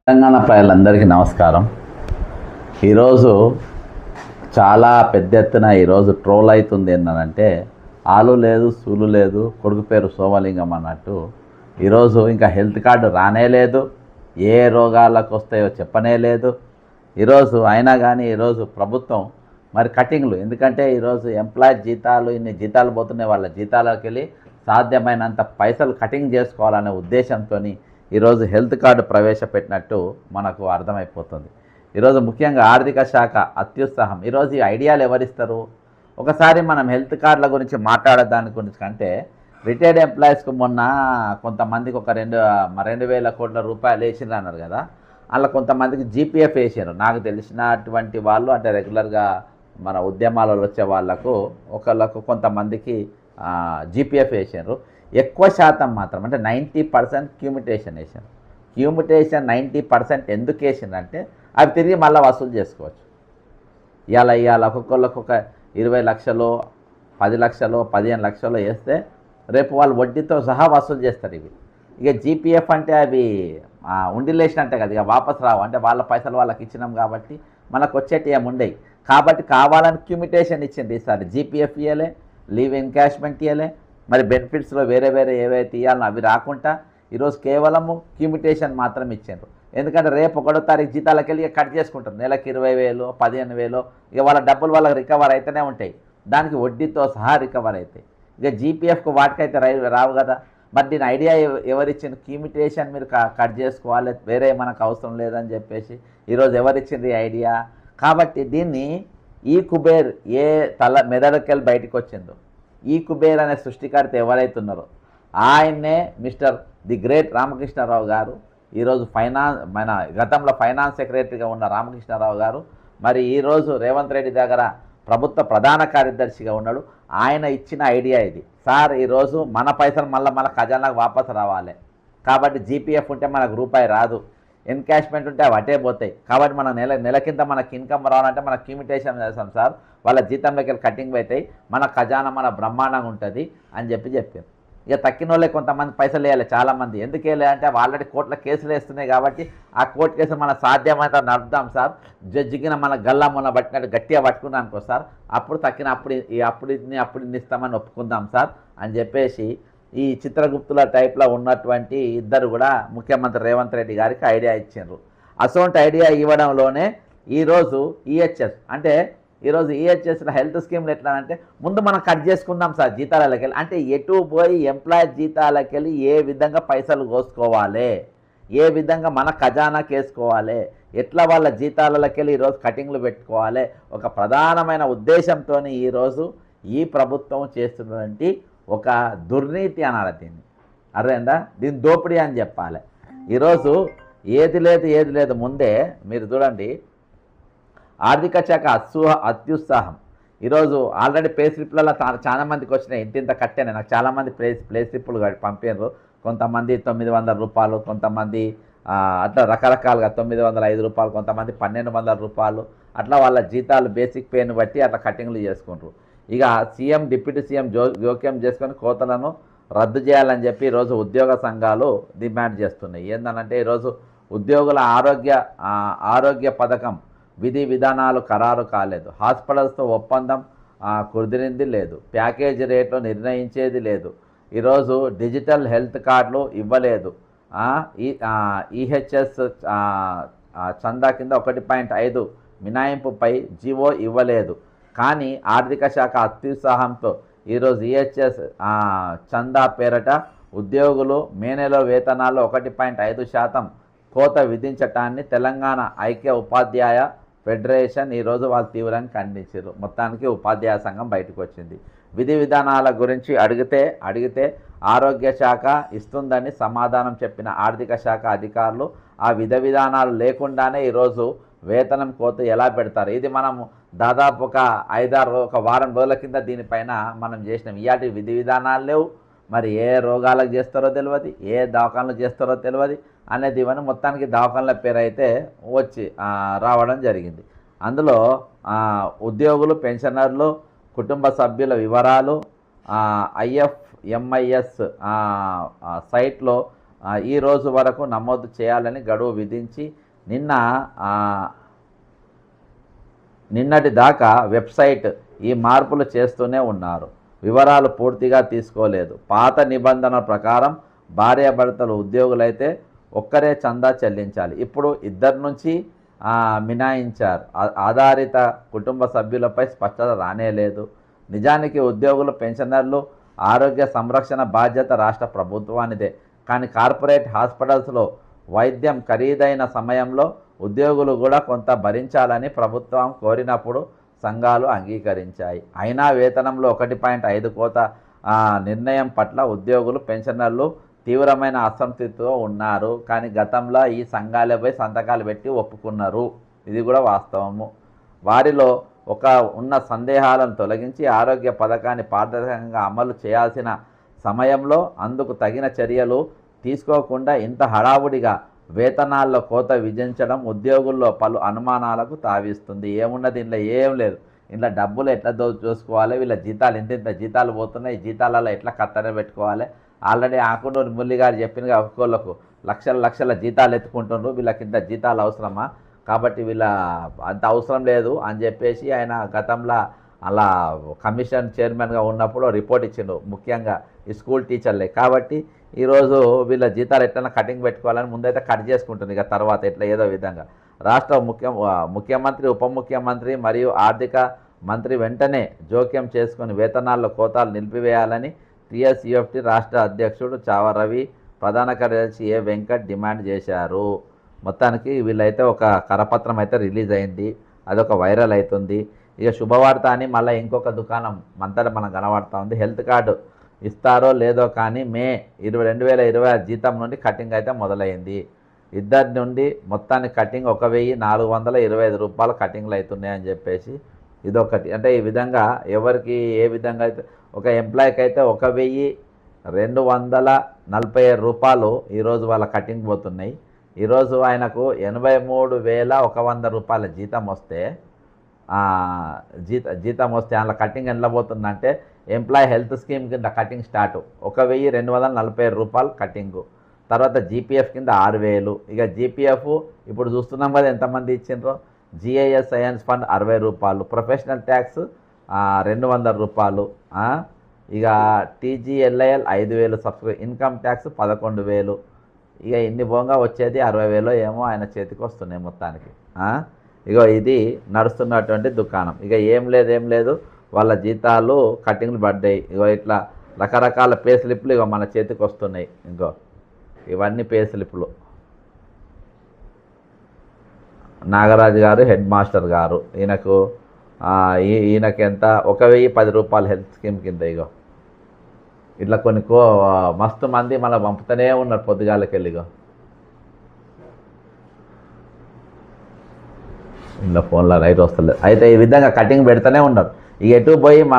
తెలంగాణ ప్రజలందరికీ నమస్కారం. ఈరోజు చాలా పెద్ద ఎత్తున ఈరోజు ట్రోల్ అవుతుంది ఏంటంటే, ఆలు లేదు సూలు లేదు కొడుకు పేరు సోమలింగం అన్నట్టు. ఈరోజు ఇంకా హెల్త్ కార్డు రానే లేదు, ఏ రోగాలకు వస్తాయో చెప్పనే లేదు. ఈరోజు అయినా కానీ ఈరోజు ప్రభుత్వం మరి కటింగ్లు, ఎందుకంటే ఈరోజు ఎంప్లాయీ జీతాలు ఇన్ని జీతాలు పోతున్నాయి, వాళ్ళ జీతాలకు వెళ్ళి సాధ్యమైనంత పైసలు కటింగ్ చేసుకోవాలనే ఉద్దేశంతో ఈరోజు హెల్త్ కార్డు ప్రవేశపెట్టినట్టు మనకు అర్థమైపోతుంది. ఈరోజు ముఖ్యంగా ఆర్థిక శాఖ అత్యుత్సాహం. ఈరోజు ఈ ఐడియాలు ఎవరిస్తారు? ఒకసారి మనం హెల్త్ కార్డుల గురించి మాట్లాడదాని గురించి కంటే, రిటైర్డ్ ఎంప్లాయీస్కి మొన్న కొంతమందికి ఒక 2,000 కోట్ల రూపాయలు వేసిండ్రు అన్నారు కదా. అలా కొంతమందికి జీపీఎఫ్ వేసారు. నాకు తెలిసినటువంటి వాళ్ళు, అంటే రెగ్యులర్గా మన ఉద్యమాలలో వచ్చే వాళ్ళకు ఒకళ్ళకు కొంతమందికి జీపీఎఫ్ వేసారు. ఎక్కువ శాతం మాత్రం అంటే 90% క్యూమిటేషన్ వేసారు. క్యూమిటేషన్ 90% ఎందుకు వేసిందంటే అవి తిరిగి మళ్ళీ వసూలు చేసుకోవచ్చు. ఇవాళ ఒక్కొక్కళ్ళకు ఒక 20 లక్షలు, 10 లక్షలు, 15 లక్షలు వేస్తే రేపు వాళ్ళు వడ్డీతో సహా వసూలు చేస్తారు ఇవి. ఇక జీపీఎఫ్ అంటే అవి ఉండిలేసినట్టే కదా, ఇక వాపస్ రావు. అంటే వాళ్ళ పైసలు వాళ్ళకి ఇచ్చినాం కాబట్టి మనకు వచ్చేటి ఏమి ఉండేవి. కాబట్టి కావాలని క్యూమిటేషన్ ఇచ్చింది. ఈసారి జీపీఎఫ్ ఇవ్వలే, లీవ్ ఎన్కాష్మెంట్ ఇవ్వలే, మరి బెనిఫిట్స్లో వేరే ఏవైతే ఇవ్వాలనో అవి రాకుండా ఈరోజు కేవలము క్యూమిటేషన్ మాత్రం ఇచ్చారు. ఎందుకంటే రేపు 1వ తారీఖు జీతాలకు వెళ్ళి కట్ చేసుకుంటారు. నెలకు 20,000, 15,000, ఇక వాళ్ళ డబ్బులు వాళ్ళకి రికవర్ అయితేనే ఉంటాయి. దానికి వడ్డీతో సహా రికవర్ అవుతాయి. ఇక జీపీఎఫ్కు వాటికైతే రావు కదా. మరి దీని ఐడియా ఎవరిచ్చింది? క్యూమిటేషన్ మీరు కట్ చేసుకోవాలి, వేరే మనకు అవసరం లేదని చెప్పేసి ఈరోజు ఎవరిచ్చింది ఐడియా? కాబట్టి దీన్ని ఈ కుబేర్ ఏ మెదడుకెళ్ళి బయటకు వచ్చిందో, ఈ కుబేర్ అనే సృష్టికర్త ఎవరైతున్నారో ఆయన్నే మిస్టర్ ది గ్రేట్ రామకృష్ణారావు గారు. ఈరోజు మన గతంలో ఫైనాన్స్ సెక్రటరీగా ఉన్న రామకృష్ణారావు గారు మరి ఈరోజు రేవంత్ రెడ్డి దగ్గర ప్రభుత్వ ప్రధాన కార్యదర్శిగా ఉన్నాడు. ఆయన ఇచ్చిన ఐడియా ఇది. సార్, ఈరోజు మన పైసలు మళ్ళీ మన ఖజానాకు వాపసు రావాలి. కాబట్టి జీపీఎఫ్ ఉంటే మనకు రూపాయి రాదు, ఎన్కాష్మెంట్ ఉంటే అవి అటే పోతాయి. కాబట్టి మన నెల కింద మనకి ఇన్కమ్ రావాలంటే మన క్యూమిటేషన్ చేస్తాం సార్, వాళ్ళ జీతంలోకి వెళ్ళి కటింగ్ అవుతాయి, మన ఖజానా మన బ్రహ్మాండంగా ఉంటుంది అని చెప్పారు. ఇక తక్కిన వాళ్ళే కొంతమంది పైసలు వేయాలి. చాలామంది ఎందుకు వేయాలంటే ఆల్రెడీ కోర్టులో కేసులు వేస్తున్నాయి కాబట్టి ఆ కోర్టు కేసులు మన సాధ్యమైతే నడుపుదాం సార్, జడ్జికిన మన గల్లా మొన్న పట్టినట్టు గట్టిగా పట్టుకున్నాను అనుకో సార్, అప్పుడు అప్పుడు ఇస్తామని ఒప్పుకుందాం సార్ అని చెప్పేసి ఈ చిత్రగుప్తుల టైప్లో ఉన్నటువంటి ఇద్దరు కూడా ముఖ్యమంత్రి రేవంత్ రెడ్డి గారికి ఐడియా ఇచ్చారు. అసొంటి ఐడియా ఇవ్వడంలోనే ఈరోజు ఈహెచ్ఎస్ అంటే ఈరోజు ఈహెచ్ఎస్లో హెల్త్ స్కీమ్లు ఎట్లా అంటే, ముందు మనం కట్ చేసుకుందాం సార్ జీతాలకి వెళ్ళి, అంటే ఎటు పోయి ఎంప్లాయీ జీతాలకి వెళ్ళి ఏ విధంగా పైసలు కోసుకోవాలి, ఏ విధంగా మన ఖజానాకి వేసుకోవాలి, ఎట్లా వాళ్ళ జీతాలకి వెళ్ళి ఈరోజు కటింగ్లు పెట్టుకోవాలి, ఒక ప్రధానమైన ఉద్దేశంతో ఈరోజు ఈ ప్రభుత్వం చేస్తున్నటువంటి ఒక దుర్నీతి అనాలి దీన్ని. అర్థమైందా? దీన్ని దోపిడీ అని చెప్పాలి. ఈరోజు ఏది లేదు ముందే మీరు చూడండి, ఆర్థిక శాఖ అత్యుత్సాహం. ఈరోజు ఆల్రెడీ పే స్లిప్లలో చాలా మందికి వచ్చినాయి. ఇంత కట్టాను, నాకు చాలామంది పే స్లిప్పులు పంపారు. కొంతమంది 900 రూపాయలు, కొంతమంది అట్లా రకరకాలుగా 905 రూపాయలు, కొంతమంది 1,200 రూపాయలు, అట్లా వాళ్ళ జీతాలు బేసిక్ పేని బట్టి అట్లా కటింగ్లు చేసుకుంటారు. ఇక సీఎం, డిప్యూటీ సీఎం జోక్యం చేసుకొని కోతలను రద్దు చేయాలని చెప్పి ఈరోజు ఉద్యోగ సంఘాలు డిమాండ్ చేస్తున్నాయి. ఏంటంటే ఈరోజు ఉద్యోగుల ఆరోగ్య పథకం విధి విధానాలు ఖరారు కాలేదు, హాస్పిటల్స్తో ఒప్పందం కుదిరింది లేదు, ప్యాకేజీ రేట్లు నిర్ణయించేది లేదు, ఈరోజు డిజిటల్ హెల్త్ కార్డులు ఇవ్వలేదు, ఈహెచ్ఎస్ చందా కింద 1.5 మినహాయింపుపై జీవో ఇవ్వలేదు. కానీ ఆర్థిక శాఖ అత్యుత్సాహంతో ఈరోజు ఈహెచ్ఎస్ చందా పేరట ఉద్యోగులు మే నెల వేతనాల్లో 1.5% కోత విధించటాన్ని తెలంగాణ ఐక్య ఉపాధ్యాయ ఫెడరేషన్ ఈరోజు వాళ్ళు తీవ్రంగా ఖండించారు. మొత్తానికి ఉపాధ్యాయ సంఘం బయటకు వచ్చింది. విధి విధానాల గురించి అడిగితే ఆరోగ్య శాఖ ఇస్తుందని సమాధానం చెప్పిన ఆర్థిక శాఖ అధికారులు ఆ విధానాలు లేకుండానే ఈరోజు వేతనం కోత ఎలా పెడతారు? ఇది మనం దాదాపు ఒక వారం రోజుల కింద దీనిపైన మనం చేసినాం. ఇలాంటి విధి విధానాలు లేవు. మరి ఏ రోగాలకు చేస్తారో తెలియదు, ఏ దవాఖానలు చేస్తారో తెలియదు అనేది ఇవన్నీ మొత్తానికి దవాఖానల పేరు అయితే వచ్చి రావడం జరిగింది. అందులో ఉద్యోగులు, పెన్షనర్లు, కుటుంబ సభ్యుల వివరాలు, ఐఎఫ్ఎంఐఎస్ సైట్లో ఈ రోజు వరకు నమోదు చేయాలని గడువు విధించి నిన్నటి దాకా వెబ్సైట్ ఈ మార్పులు చేస్తూనే ఉన్నారు. వివరాలు పూర్తిగా తీసుకోలేదు. పాత నిబంధనల ప్రకారం భార్యాభర్తలు ఉద్యోగులైతే ఒక్కరే చందా చెల్లించాలి. ఇప్పుడు ఇద్దరి నుంచి మినాయించారు. ఆధారిత కుటుంబ సభ్యులపై స్పష్టత రానేలేదు. నిజానికి ఉద్యోగులు, పెన్షనర్లు ఆరోగ్య సంరక్షణ బాధ్యత రాష్ట్ర ప్రభుత్వానిదే. కానీ కార్పొరేట్ హాస్పిటల్స్లో వైద్యం ఖరీదైన సమయంలో ఉద్యోగులు కూడా కొంత భరించాలని ప్రభుత్వం కోరినప్పుడు సంఘాలు అంగీకరించాయి. అయినా వేతనంలో 1.5 కోత నిర్ణయం పట్ల ఉద్యోగులు, పెన్షనర్లు తీవ్రమైన అసంతృప్తితో ఉన్నారు. కానీ గతంలో ఈ సంఘాలపై సంతకాలు పెట్టి ఒప్పుకున్నారు. ఇది కూడా వాస్తవము. వారిలో ఉన్న సందేహాలను తొలగించి ఆరోగ్య పథకాన్ని పారదర్శకంగా అమలు చేయాల్సిన సమయంలో అందుకు తగిన చర్యలు తీసుకోకుండా ఇంత హడావుడిగా వేతనాల్లో కోత విధించడం ఉద్యోగుల్లో పలు అనుమానాలకు తావిస్తుంది. ఏమున్నది ఇంట్లో? ఏం లేదు. ఇంట్లో డబ్బులు ఎట్లా చూసుకోవాలి, వీళ్ళ జీతాలు ఇంత జీతాలు పోతున్నాయి, ఈ జీతాలలో ఎట్లా కట్టనే పెట్టుకోవాలి. ఆల్రెడీ ఆకునూరు మురళి గారు చెప్పినగా ఒక్కొక్కళ్ళకు లక్షల జీతాలు ఎత్తుకుంటున్నారు. వీళ్ళకి ఇంత జీతాలు అవసరమా? కాబట్టి వీళ్ళ అంత అవసరం లేదు అని చెప్పేసి ఆయన గతంలో అలా కమిషన్ చైర్మన్గా ఉన్నప్పుడు రిపోర్ట్ ఇచ్చిండు, ముఖ్యంగా ఈ స్కూల్ టీచర్లే. కాబట్టి ఈరోజు వీళ్ళ జీతాలు ఎట్లన్నా కటింగ్ పెట్టుకోవాలని ముందైతే కట్ చేసుకుంటుంది. ఇక తర్వాత ఎట్లా ఏదో విధంగా రాష్ట్ర ముఖ్యమంత్రి, ఉప ముఖ్యమంత్రి మరియు ఆర్థిక మంత్రి వెంటనే జోక్యం చేసుకుని వేతనాల్లో కోతాలు నిలిపివేయాలని టీఎస్యూఎఫ్టీ రాష్ట్ర అధ్యక్షుడు చావ రవి, ప్రధాన కార్యదర్శి ఏ వెంకట్ డిమాండ్ చేశారు. మొత్తానికి వీళ్ళైతే ఒక కరపత్రం అయితే రిలీజ్ అయింది. అదొక వైరల్ అవుతుంది. ఇక శుభవార్త అని మళ్ళీ ఇంకొక దుకాణం అంతటా మనం కనబడుతూ ఉంది. హెల్త్ కార్డు ఇస్తారో లేదో కానీ మే 2020 జీతం నుండి కటింగ్ అయితే మొదలైంది. ఇద్దరి నుండి మొత్తానికి కటింగ్ 1425 రూపాయలు కటింగ్లు అవుతున్నాయని చెప్పేసి ఇదొకటి. అంటే ఈ విధంగా ఎవరికి ఏ విధంగా అయితే ఒక ఎంప్లాయీకి అయితే 1247 రూపాయలు ఈరోజు వాళ్ళ కటింగ్ పోతున్నాయి. ఈరోజు ఆయనకు 83,100 రూపాయల జీతం వస్తే అందులో కటింగ్ ఎంత పోతుందంటే ఎంప్లాయీ హెల్త్ స్కీమ్ కింద కటింగ్ స్టార్ట్ 1247 రూపాయలు కటింగు. తర్వాత జీపీఎఫ్ కింద 6,000. ఇక జీపీఎఫ్ ఇప్పుడు చూస్తున్నాం కదా ఎంతమంది ఇచ్చిండ్రో. జిఐఎస్ సైన్స్ ఫండ్ 60 రూపాయలు, ప్రొఫెషనల్ ట్యాక్స్ 200 రూపాయలు. ఇక టీజీఎల్ఐఎల్ 5,000 సబ్స్క్రిప్షన్, ఇన్కమ్ ట్యాక్స్ 11,000. ఇక ఇన్ని పోగా వచ్చేది 60,000 ఏమో ఆయన చేతికి వస్తున్నాయి మొత్తానికి. ఇగో ఇది నడుస్తున్నటువంటి దుకాణం. ఇక ఏం లేదు వాళ్ళ జీతాలు కటింగ్లు పడ్డాయి. ఇగో ఇట్లా రకరకాల పే స్లిప్లు ఇగో మన చేతికి వస్తున్నాయి. ఇంకో ఇవన్నీ పే స్లిప్లు. నాగరాజు గారు హెడ్ మాస్టర్ గారు, ఈయనకి ఎంత 1,010 రూపాయలు హెల్త్ స్కీమ్ కింద. ఇగో ఇట్లా కొన్ని మస్తు మంది మళ్ళీ పంపుతూనే ఉన్నారు పొద్దుగాలకి వెళ్ళిగో. ఇంట్లో ఫోన్లో రైట్ వస్తలేదు. అయితే ఈ విధంగా కటింగ్ పెడుతూనే ఉన్నారు. ఇక ఎటు పోయి మా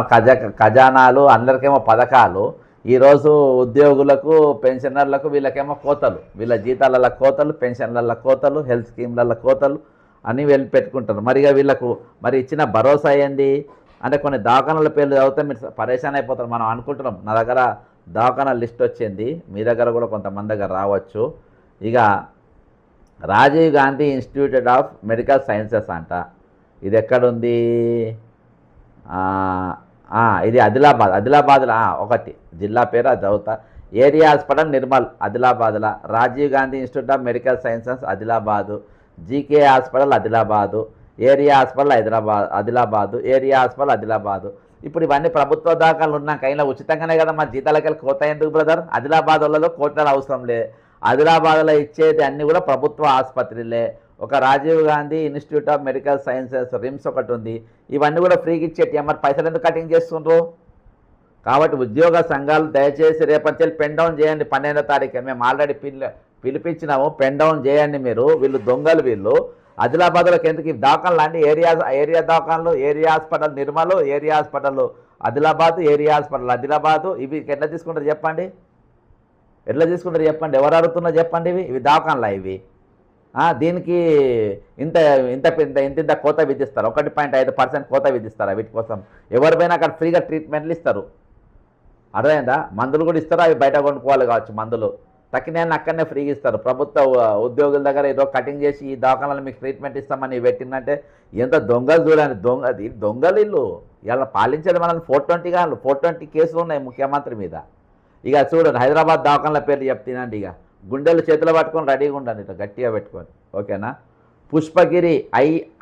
ఖజానాలు అందరికేమో పథకాలు. ఈరోజు ఉద్యోగులకు, పెన్షనర్లకు వీళ్ళకేమో కోతలు, వీళ్ళ జీతాలలో కోతలు, పెన్షన్లలో కోతలు, హెల్త్ స్కీమ్లలో కోతలు అని వెళ్ళి పెట్టుకుంటారు. మరిగా వీళ్ళకు మరి ఇచ్చిన భరోసా ఏంది అంటే కొన్ని దవాఖానాల పేర్లు చదివితే మీరు పరేషాన్ అయిపోతారు. మనం అనుకుంటున్నాం, నా దగ్గర దవాఖానా లిస్ట్ వచ్చింది, మీ దగ్గర కూడా కొంతమంది దగ్గర రావచ్చు. ఇక Rajiv Gandhi institute of medical sciences అంట. ఇది ఎక్కడుంది? ఇది ఆదిలాబాద్లో ఒకటి జిల్లా పేరు అది చదువుతా. ఏరియా హాస్పిటల్ నిర్మల్ ఆదిలాబాద్లో, Rajiv Gandhi institute of medical sciences Adilabad, GK hospital Adilabad, area hospital Adilabad, area hospital Adilabad. ఇప్పుడు ఇవన్నీ ప్రభుత్వ దాఖలు ఉన్నాక అయినా ఉచితంగానే కదా మా జీతాలకి వెళ్ళి కోత ఎందుకు బ్రదర్? ఆదిలాబాద్ వాళ్ళలో కోతలు అవసరం లే. ఆదిలాబాద్లో ఇచ్చేది అన్నీ కూడా ప్రభుత్వ ఆసుపత్రిలే. ఒక Rajiv Gandhi institute of medical sciences RIMS ఒకటి ఉంది. ఇవన్నీ కూడా ఫ్రీకి ఇచ్చేటి, మరి పైసలు ఎందుకు కటింగ్ చేస్తుండ్రు? కాబట్టి ఉద్యోగ సంఘాలు దయచేసి రేపటి పెన్ డౌన్ చేయండి. 12వ తారీఖు మేము ఆల్రెడీ పిలిపించినాము, పెన్ డౌన్ చేయండి మీరు. వీళ్ళు దొంగలు వీళ్ళు. ఆదిలాబాద్లోకి ఎందుకు ఈ దవాఖానలు అండి? ఏరియా దవాఖానలు, area hospital Nirmal, area hospital Adilabad, area hospital Adilabad. ఇవి ఎట్లా తీసుకుంటారు చెప్పండి? ఎట్లా తీసుకుంటారు చెప్పండి? ఎవరు అడుగుతున్నారు చెప్పండి? ఇవి దవాఖానలా ఇవి? దీనికి ఇంత ఇంత ఇంత కోత విధిస్తారు. 1.5% కోత విధిస్తారా వీటి కోసం? ఎవరిపైనా అక్కడ ఫ్రీగా ట్రీట్మెంట్లు ఇస్తారు. అర్థమైందా? మందులు కూడా ఇస్తారు, అవి బయట కొనుక్కోవాలి కావచ్చు మందులు. తక్కిన అక్కడనే ఫ్రీగా ఇస్తారు. ప్రభుత్వ ఉద్యోగుల దగ్గర ఏదో కటింగ్ చేసి ఈ దవాఖానాలో మీకు ట్రీట్మెంట్ ఇస్తామని పెట్టిందంటే ఎంత దొంగలు చూడండి. దొంగలు ఇల్లు ఇలా పాలించేది మనల్ని 420 కాదు, 420 కేసులు ఉన్నాయి ముఖ్యమంత్రి మీద. ఇక చూడండి హైదరాబాద్ దవాఖానాల పేర్లు చెప్తున్నాండి. ఇక గుండెలు చేతులు పట్టుకొని రెడీగా ఉండండి, ఇట్లా గట్టిగా పెట్టుకొని. ఓకేనా? పుష్పగిరి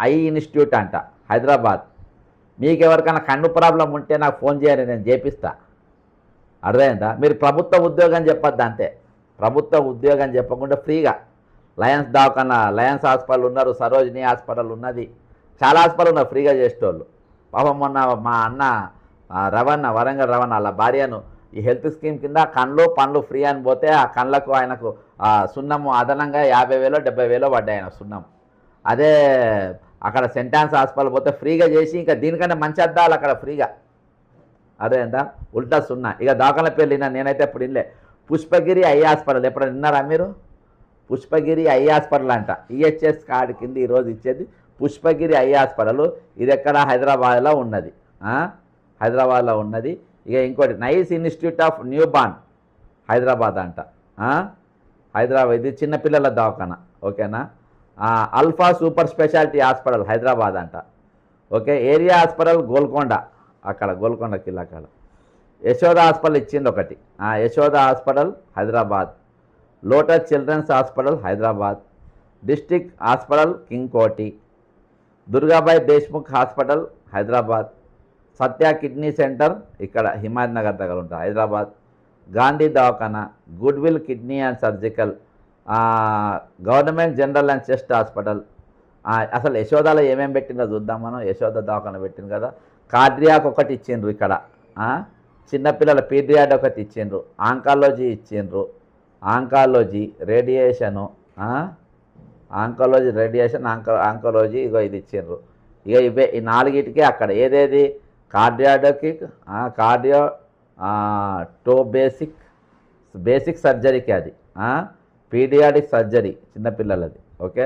ఐ ఇన్స్టిట్యూట్ అంట హైదరాబాద్. మీకు ఎవరికైనా కన్ను ప్రాబ్లం ఉంటే నాకు ఫోన్ చేయండి, నేను చేపిస్తా. అర్థమైందా? మీరు ప్రభుత్వ ఉద్యోగం చెప్పొద్దు అంతే. ప్రభుత్వ ఉద్యోగం చెప్పకుండా ఫ్రీగా లయన్స్ దవాఖానా, లయన్స్ హాస్పిటల్ ఉన్నారు, సరోజినీ హాస్పిటల్ ఉన్నది, చాలా హాస్పిటల్ ఉన్నారు ఫ్రీగా చేసేటోళ్ళు. పాపం మొన్న మా అన్న రవణ, వరంగల్ రవణ వాళ్ళ భార్యను ఈ హెల్త్ స్కీమ్ కింద కళ్ళు పండ్లు ఫ్రీ అని పోతే ఆ కళ్ళకు ఆయనకు సున్నము అదనంగా 50,000 70,000 పడ్డాయి ఆయన సున్నం. అదే అక్కడ సెంటాన్స్ హాస్పిటల్ పోతే ఫ్రీగా చేసి ఇంకా దీనికన్నా మంచి అద్దాలు అక్కడ ఫ్రీగా. అదేందా ఉల్టా సున్నా. ఇక దవాఖాన పేర్లు విన్నా, నేనైతే ఇప్పుడు ఇల్లే. పుష్పగిరి ఐ హాస్పిటల్ ఎప్పుడైనా విన్నారా మీరు? పుష్పగిరి ఐ హాస్పిటల్ అంట. ఈహెచ్ఎస్ కార్డు కింద ఈరోజు ఇచ్చేది పుష్పగిరి ఐ హాస్పిటల్. ఇది ఎక్కడ? హైదరాబాద్లో ఉన్నది. హైదరాబాద్లో ఉన్నది. ఇక ఇంకోటి nice institute of new born Hyderabad అంట. హైదరాబాద్ ఇది చిన్నపిల్లల దవాఖాన. ఓకేనా? Alpha super speciality hospital Hyderabad అంట. ఓకే. ఏరియా హాస్పిటల్ గోల్కొండ, అక్కడ గోల్కొండ కిల్లా అక్కడ. యశోద హాస్పిటల్ ఇచ్చింది ఒకటి. Yashoda hospital Hyderabad. Lotus children's hospital Hyderabad. District hospital King Koti. Durgabai Deshmukh hospital Hyderabad. Satya kidney centre ఇక్కడ హిమాయత్ నగర్ దగ్గర ఉంటుంది హైదరాబాద్. గాంధీ దవాఖానా, goodwill kidney and surgical, government general and chest hospital. అసలు యశోదాలో ఏమేమి పెట్టిందో చూద్దాం మనం. యశోద దవాఖానా పెట్టింది కదా. కార్డియాక్ ఒకటి ఇచ్చిండ్రు ఇక్కడ. చిన్నపిల్లల పీడియాడ్ ఒకటి ఇచ్చిండ్రు. ఆంకాలజీ ఇచ్చిండ్రు. Oncology radiation, oncology radiation, oncology ఇగో ఇది ఇచ్చిండ్రు. ఇక ఇవే ఈ నాలుగిటికి అక్కడ ఏదేది కార్డియాడోకి కార్డియో బేసిక్ సర్జరీకి అది. పీడియాడిక్ సర్జరీ చిన్నపిల్లలది. ఓకే.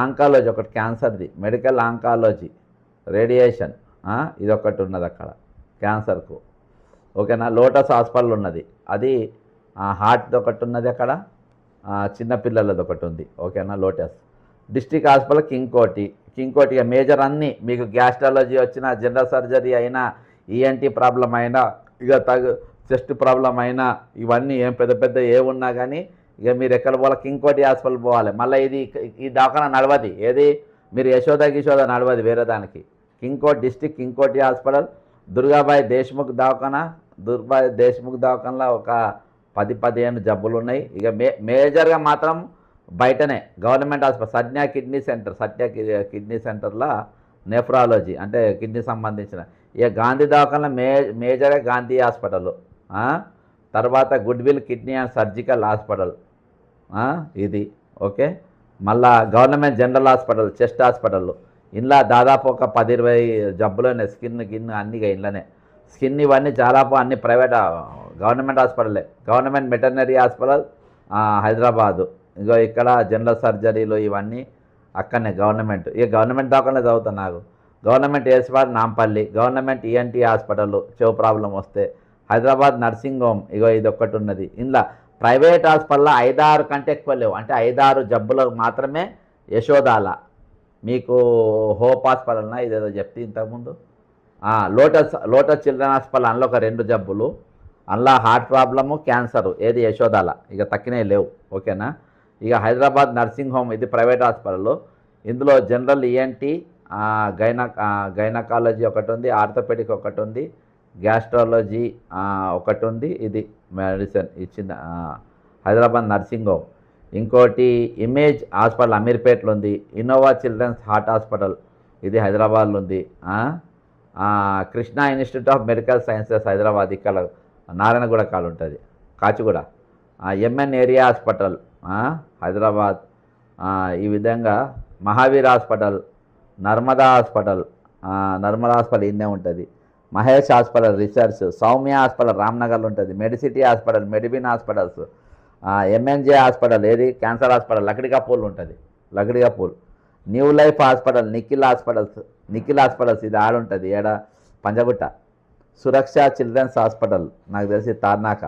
ఆంకాలజీ ఒకటి క్యాన్సర్ది, మెడికల్ ఆంకాలజీ, రేడియేషన్ ఇది ఒకటి ఉన్నది అక్కడ క్యాన్సర్కు. ఓకేనా? లోటస్ హాస్పిటల్ ఉన్నది, అది హార్ట్ది ఒకటి ఉన్నది అక్కడ, చిన్నపిల్లలది ఒకటి ఉంది. ఓకేనా? లోటస్. డిస్ట్రిక్ట్ హాస్పిటల్ కింగ్ కోటి. ఇంకోటి మేజర్ అన్నీ మీకు గ్యాస్ట్రాలజీ వచ్చినా, జనరల్ సర్జరీ అయినా, ఈఎన్టీ ప్రాబ్లం అయినా, ఇక చెస్ట్ ప్రాబ్లం అయినా, ఇవన్నీ ఏం పెద్ద పెద్ద ఏమున్నా కానీ ఇక మీరు ఎక్కడ పోవాలి? కింగ్ కోటి హాస్పిటల్ పోవాలి. మళ్ళీ ఈ దవాఖానా నడవది. ఏది మీరు గిశోద నడవది వేరే దానికి. డిస్ట్రిక్ట్ కింగ్ కోటి హాస్పిటల్. దుర్గాబాయి దేశ్ముఖ్ దవాఖానా. దుర్గాబాయి దేశ్ముఖ్ దవాఖానలో ఒక 10-15 జబ్బులు ఉన్నాయి. ఇక మేజర్గా మాత్రం బయటనే గవర్నమెంట్ హాస్పిటల్ సత్య కిడ్నీ సెంటర్లో నెఫ్రాలజీ అంటే కిడ్నీ సంబంధించిన. ఇక గాంధీ దవాఖానలో మేజర్గా గాంధీ హాస్పిటల్. తర్వాత goodwill kidney and surgical hospital ఇది. ఓకే. మళ్ళా government general hospital, chest hospital. ఇంట్లో దాదాపు ఒక 10-20 జబ్బులు ఉన్నాయి. స్కిన్ అన్నీ ఇంట్లోనే. స్కిన్ ఇవన్నీ దాదాపు అన్ని ప్రైవేట్ గవర్నమెంట్ హాస్పిటలే. Government veterinary hospital Hyderabad. ఇగో ఇక్కడ జనరల్ సర్జరీలు ఇవన్నీ అక్కడనే గవర్నమెంట్. ఇక గవర్నమెంట్ దాకానే చదువుతాను నాకు. గవర్నమెంట్ ఏస్వాడ్ నాంపల్లి. గవర్నమెంట్ ఈఎన్టీ హాస్పిటల్ చెవు ప్రాబ్లం వస్తే. హైదరాబాద్ నర్సింగ్ హోమ్ ఇగో ఇది ఒక్కటి ఉన్నది. ఇందులో ప్రైవేట్ హాస్పిటల్లో 5-6 కంటే ఎక్కువ లేవు. అంటే 5-6 జబ్బులకు మాత్రమే యశోదాల. మీకు హోప్ హాస్పిటల్నా ఇదేదో చెప్తే ఇంతకుముందు. లోటస్ చిల్డ్రన్ హాస్పిటల్ అందులో ఒక 2 జబ్బులు. అందులో హార్ట్ ప్రాబ్లము, క్యాన్సరు. ఏది యశోదాల. ఇక తక్కినే లేవు. ఓకేనా? ఇక హైదరాబాద్ నర్సింగ్ హోమ్ ఇది ప్రైవేట్ హాస్పిటల్. ఇందులో జనరల్ ఈఎన్టీ, గైనకాలజీ ఒకటి ఉంది, ఆర్థోపెడిక్ ఒకటి ఉంది, గ్యాస్ట్రాలజీ ఒకటి ఉంది. ఇది మెడిసిన్ ఇచ్చిన హైదరాబాద్ నర్సింగ్ హోమ్. ఇంకోటి ఇమేజ్ హాస్పిటల్ అమీర్పేటలో ఉంది. ఇన్నోవా చిల్డ్రన్స్ హార్ట్ హాస్పిటల్ ఇది హైదరాబాద్లో ఉంది. Krishna institute of medical sciences Hyderabad ఇక్కడ నారాయణగూడ కాలు ఉంటుంది, Kachiguda. MN area hospital Hyderabad. ఈ విధంగా మహావీర్ హాస్పిటల్, నర్మదా హాస్పిటల్ ఇన్నే ఉంటుంది. Mahesh hospital research, Soumya hospital రామ్నగర్లో ఉంటుంది. మెడిసిటీ హాస్పిటల్, మెడిబిన్ హాస్పిటల్స్, ఎంఎన్జే హాస్పిటల్ ఏది క్యాన్సర్ హాస్పిటల్ లక్డికాపూల్ ఉంటుంది, Lakdikapul. New life hospital, Nikhil hospitals ఇది ఆడుంటుంది ఏడా పంజగుట్ట. సురక్ష చిల్డ్రన్స్ హాస్పిటల్ నాకు తెలిసి తార్నాక.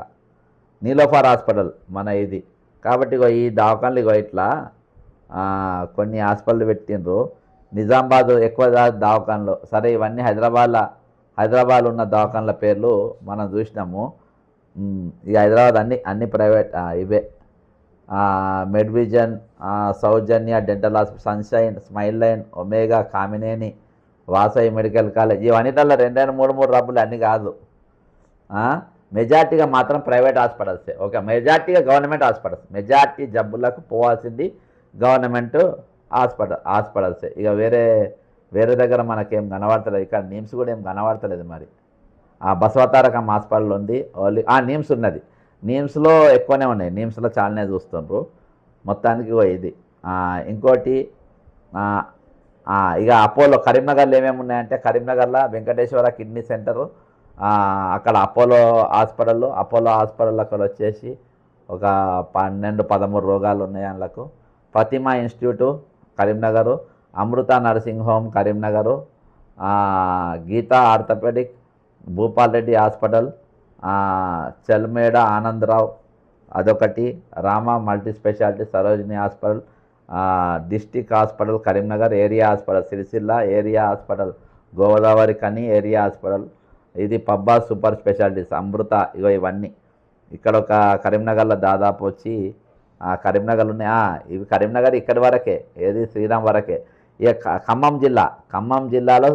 నీలోఫర్ హాస్పిటల్ మన ఇది. కాబట్టి ఇగో ఈ దవాఖానలు ఇగో ఇట్లా కొన్ని హాస్పిటల్ పెట్టిండ్రు. నిజామాబాద్ ఎక్కువ దవాఖానలు. సరే ఇవన్నీ హైదరాబాద్ ఉన్న దవాఖానల పేర్లు మనం చూసినాము. ఇక హైదరాబాద్ అన్ని ప్రైవేట్ ఇవే. Medvision, Soujanya dental hospital, sunshine, smile line, Omega, Kamineni, Vasavi medical college, ఇవన్నిటిలో 2-3 రబ్బులు అన్నీ కాదు. మెజార్టీగా మాత్రం ప్రైవేట్ హాస్పిటల్సే. ఓకే, మెజార్టీగా గవర్నమెంట్ హాస్పిటల్స్. మెజార్టీ జబ్బులకు పోవాల్సింది గవర్నమెంట్ హాస్పిటల్సే. ఇక వేరే దగ్గర మనకేం కనబడతలేదు. ఇక్కడ నిమ్స్ కూడా ఏం కనబడతలేదు. మరి బసవతారకం హాస్పిటల్ ఉంది, ఓన్లీ నిమ్స్ ఉన్నది. నిమ్స్లో ఎక్కువనే ఉన్నాయి, నిమ్స్లో చాలానే చూస్తుండ్రు. మొత్తానికి ఇది. ఇంకోటి ఇక అపోలో కరీంనగర్లో ఏమేమి ఉన్నాయంటే, కరీంనగర్లో వెంకటేశ్వర కిడ్నీ సెంటరు, అక్కడ అపోలో హాస్పిటల్ అక్కడ వచ్చేసి ఒక 12-13 రోగాలు ఉన్నాయి అందులో. Fatima institute Karimnagar, Amrita nursing home Karimnagar, Geeta orthopaedic, Bhupal Reddy hospital, Chelmeda Anandarao అదొకటి, Rama multi speciality Sarojini hospital, district hospital Karimnagar, area hospital Sircilla, area hospital Godavari కని, ఏరియా హాస్పిటల్ ఇది, పబ్బా సూపర్ స్పెషాలిటీస్ అమృత. ఇగో ఇవన్నీ ఇక్కడ ఒక కరీంనగర్లో దాదాపు వచ్చి కరీంనగర్ ఉన్నాయి. ఇవి కరీంనగర్ ఇక్కడి వరకే, ఏది శ్రీరామ్ వరకే. ఇక ఖమ్మం జిల్లాలో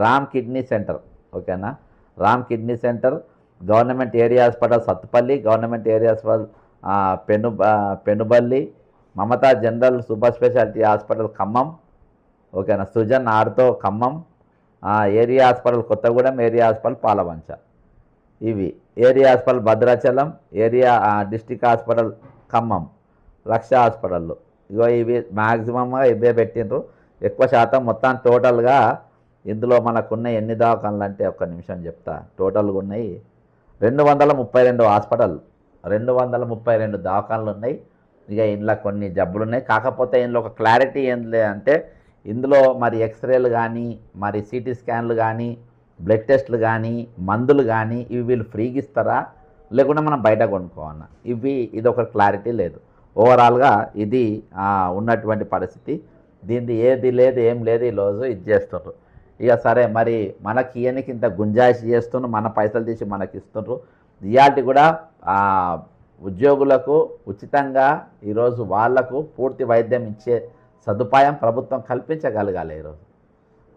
రామ్ కిడ్నీ సెంటర్. ఓకేనా, Ram kidney centre, government area hospital Sathupalli, government area hospital Penuballi, Mamata general super speciality hospital Khammam. ఓకేనా, Srujan ortho Khammam, area hospital Kothagudem, area hospital Palvancha. ఇవి area hospital Bhadrachalam, area district hospital Khammam, లక్ష హాస్పిటళ్ళు. ఇగో ఇవి మ్యాక్సిమంగా ఇవే పెట్టిండ్రు. ఎక్కువ శాతం మొత్తం టోటల్గా ఇందులో మనకున్న ఎన్ని దవాఖానలు అంటే ఒక్క నిమిషం చెప్తా. టోటల్గా ఉన్నాయి 232 హాస్పిటల్, 232 దవాఖానలు ఉన్నాయి. ఇక ఇందులో కొన్ని జబ్బులు ఉన్నాయి. కాకపోతే ఇందులో ఒక క్లారిటీ ఏంటి అంటే, ఇందులో మరి ఎక్స్రేలు కానీ, మరి సిటీ స్కాన్లు కానీ, బ్లడ్ టెస్టులు కానీ, మందులు కానీ ఇవి వీళ్ళు ఫ్రీగా ఇస్తారా లేకుంటే మనం బయట కొనుక్కోవాలన్నా, ఇది ఒక క్లారిటీ లేదు. ఓవరాల్గా ఇది ఉన్నటువంటి పరిస్థితి. దీనిది ఏది లేదు, ఏం లేదు, ఈరోజు ఇది చేస్తుండ్రు. ఇక సరే, మరి మనకి ఇయనికి ఇంత గుంజాయిషి చేస్తుండ్రు, మన పైసలు తీసి మనకి ఇస్తుండ్రు. ఇయాల్టి కూడా ఉద్యోగులకు ఉచితంగా ఈరోజు వాళ్లకు పూర్తి వైద్యం ఇచ్చే సదుపాయం ప్రభుత్వం కల్పించగలగాలి.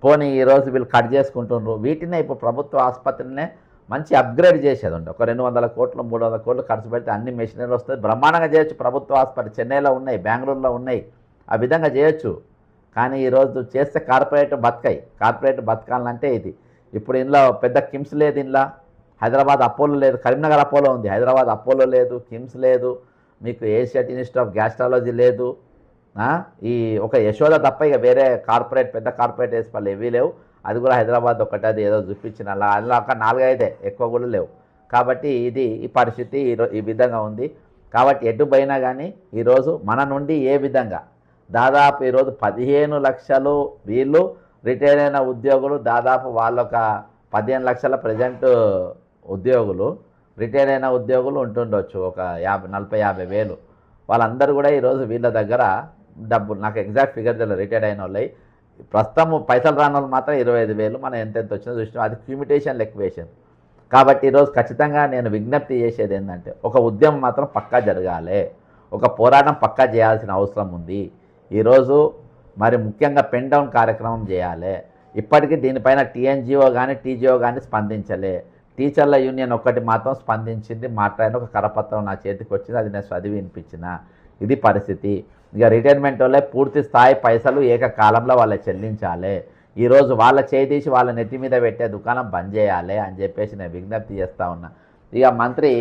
పోనీ ఈరోజు వీళ్ళు కట్ చేసుకుంటున్నారు. వీటినే ఇప్పుడు ప్రభుత్వ ఆసుపత్రినే మంచి అప్గ్రేడ్ చేసేది ఉండే. ఒక 200 కోట్లు 300 కోట్లు ఖర్చు పెడితే అన్ని మెషినరీలు వస్తుంది, బ్రహ్మాండంగా చేయొచ్చు. ప్రభుత్వ ఆసుపత్రి చెన్నైలో ఉన్నాయి, బెంగళూరులో ఉన్నాయి, ఆ విధంగా చేయొచ్చు. కానీ ఈరోజు చేస్తే కార్పొరేట్ బతకాలంటే ఇది. ఇప్పుడు ఇందులో పెద్ద కిమ్స్ లేదు, ఇందులో హైదరాబాద్ అపోలో లేదు, కరీంనగర్ అపోలో ఉంది, హైదరాబాద్ అపోలో లేదు, కిమ్స్ లేదు, మీకు ఏషియట్ ఇన్స్టిట్యూట్ ఆఫ్ గ్యాస్ట్రాలజీ లేదు, ఈ ఒక యశోద తప్ప ఇక వేరే పెద్ద కార్పొరేట్ హాస్పిటల్ ఏవీ లేవు. అది కూడా హైదరాబాద్ ఒకటి, అది ఏదో చూపించిన అందులో ఒక 4-5 ఎక్కువ కూడా లేవు. కాబట్టి ఈ పరిస్థితి ఈ విధంగా ఉంది. కాబట్టి ఎటు పోయినా కానీ ఈరోజు మన నుండి ఏ విధంగా దాదాపు ఈరోజు 15 లక్షలు వీళ్ళు రిటైర్ అయిన ఉద్యోగులు, దాదాపు వాళ్ళొక 15 లక్షల ప్రజెంట్ ఉద్యోగులు, రిటైర్ అయిన ఉద్యోగులు ఉంటుండొచ్చు ఒక 40-50 వేలు. వాళ్ళందరూ కూడా ఈరోజు వీళ్ళ దగ్గర డబ్బులు, నాకు ఎగ్జాక్ట్ ఫిగర్ తెలియదు, రిటైర్డ్ అయిన వాళ్ళు ప్రస్తుతం పైసలు రాని వాళ్ళు మాత్రం 25,000. మనం ఎంత వచ్చిందో చూసినాం, అది క్యూమిటేషన్ లెక్వేషన్. కాబట్టి ఈరోజు ఖచ్చితంగా నేను విజ్ఞప్తి చేసేది ఏంటంటే, ఒక ఉద్యమం మాత్రం పక్కా జరగాలి, ఒక పోరాటం పక్కా చేయాల్సిన అవసరం ఉంది. ఈరోజు మరి ముఖ్యంగా పెన్ డౌన్ కార్యక్రమం చేయాలి. ఇప్పటికీ దీనిపైన టీఎన్జిఓ కానీ టీజీఓ కానీ స్పందించలే. టీచర్ల యూనియన్ ఒక్కటి మాత్రం స్పందించింది, మాట్లాడిన ఒక కరపత్రం నా చేతికి వచ్చింది, అది నేను చదివి వినిపించిన. ఇది పరిస్థితి. ఇక రిటైర్మెంట్ వాళ్ళే పూర్తి స్థాయి పైసలు ఏకకాలంలో వాళ్ళకి చెల్లించాలి. ఈరోజు వాళ్ళ చేయి తీసి వాళ్ళ నెత్తి మీద పెట్టే దుకాణం బంద్ చేయాలి అని చెప్పేసి నేను విజ్ఞప్తి చేస్తూ ఉన్నా. ఇక మంత్రి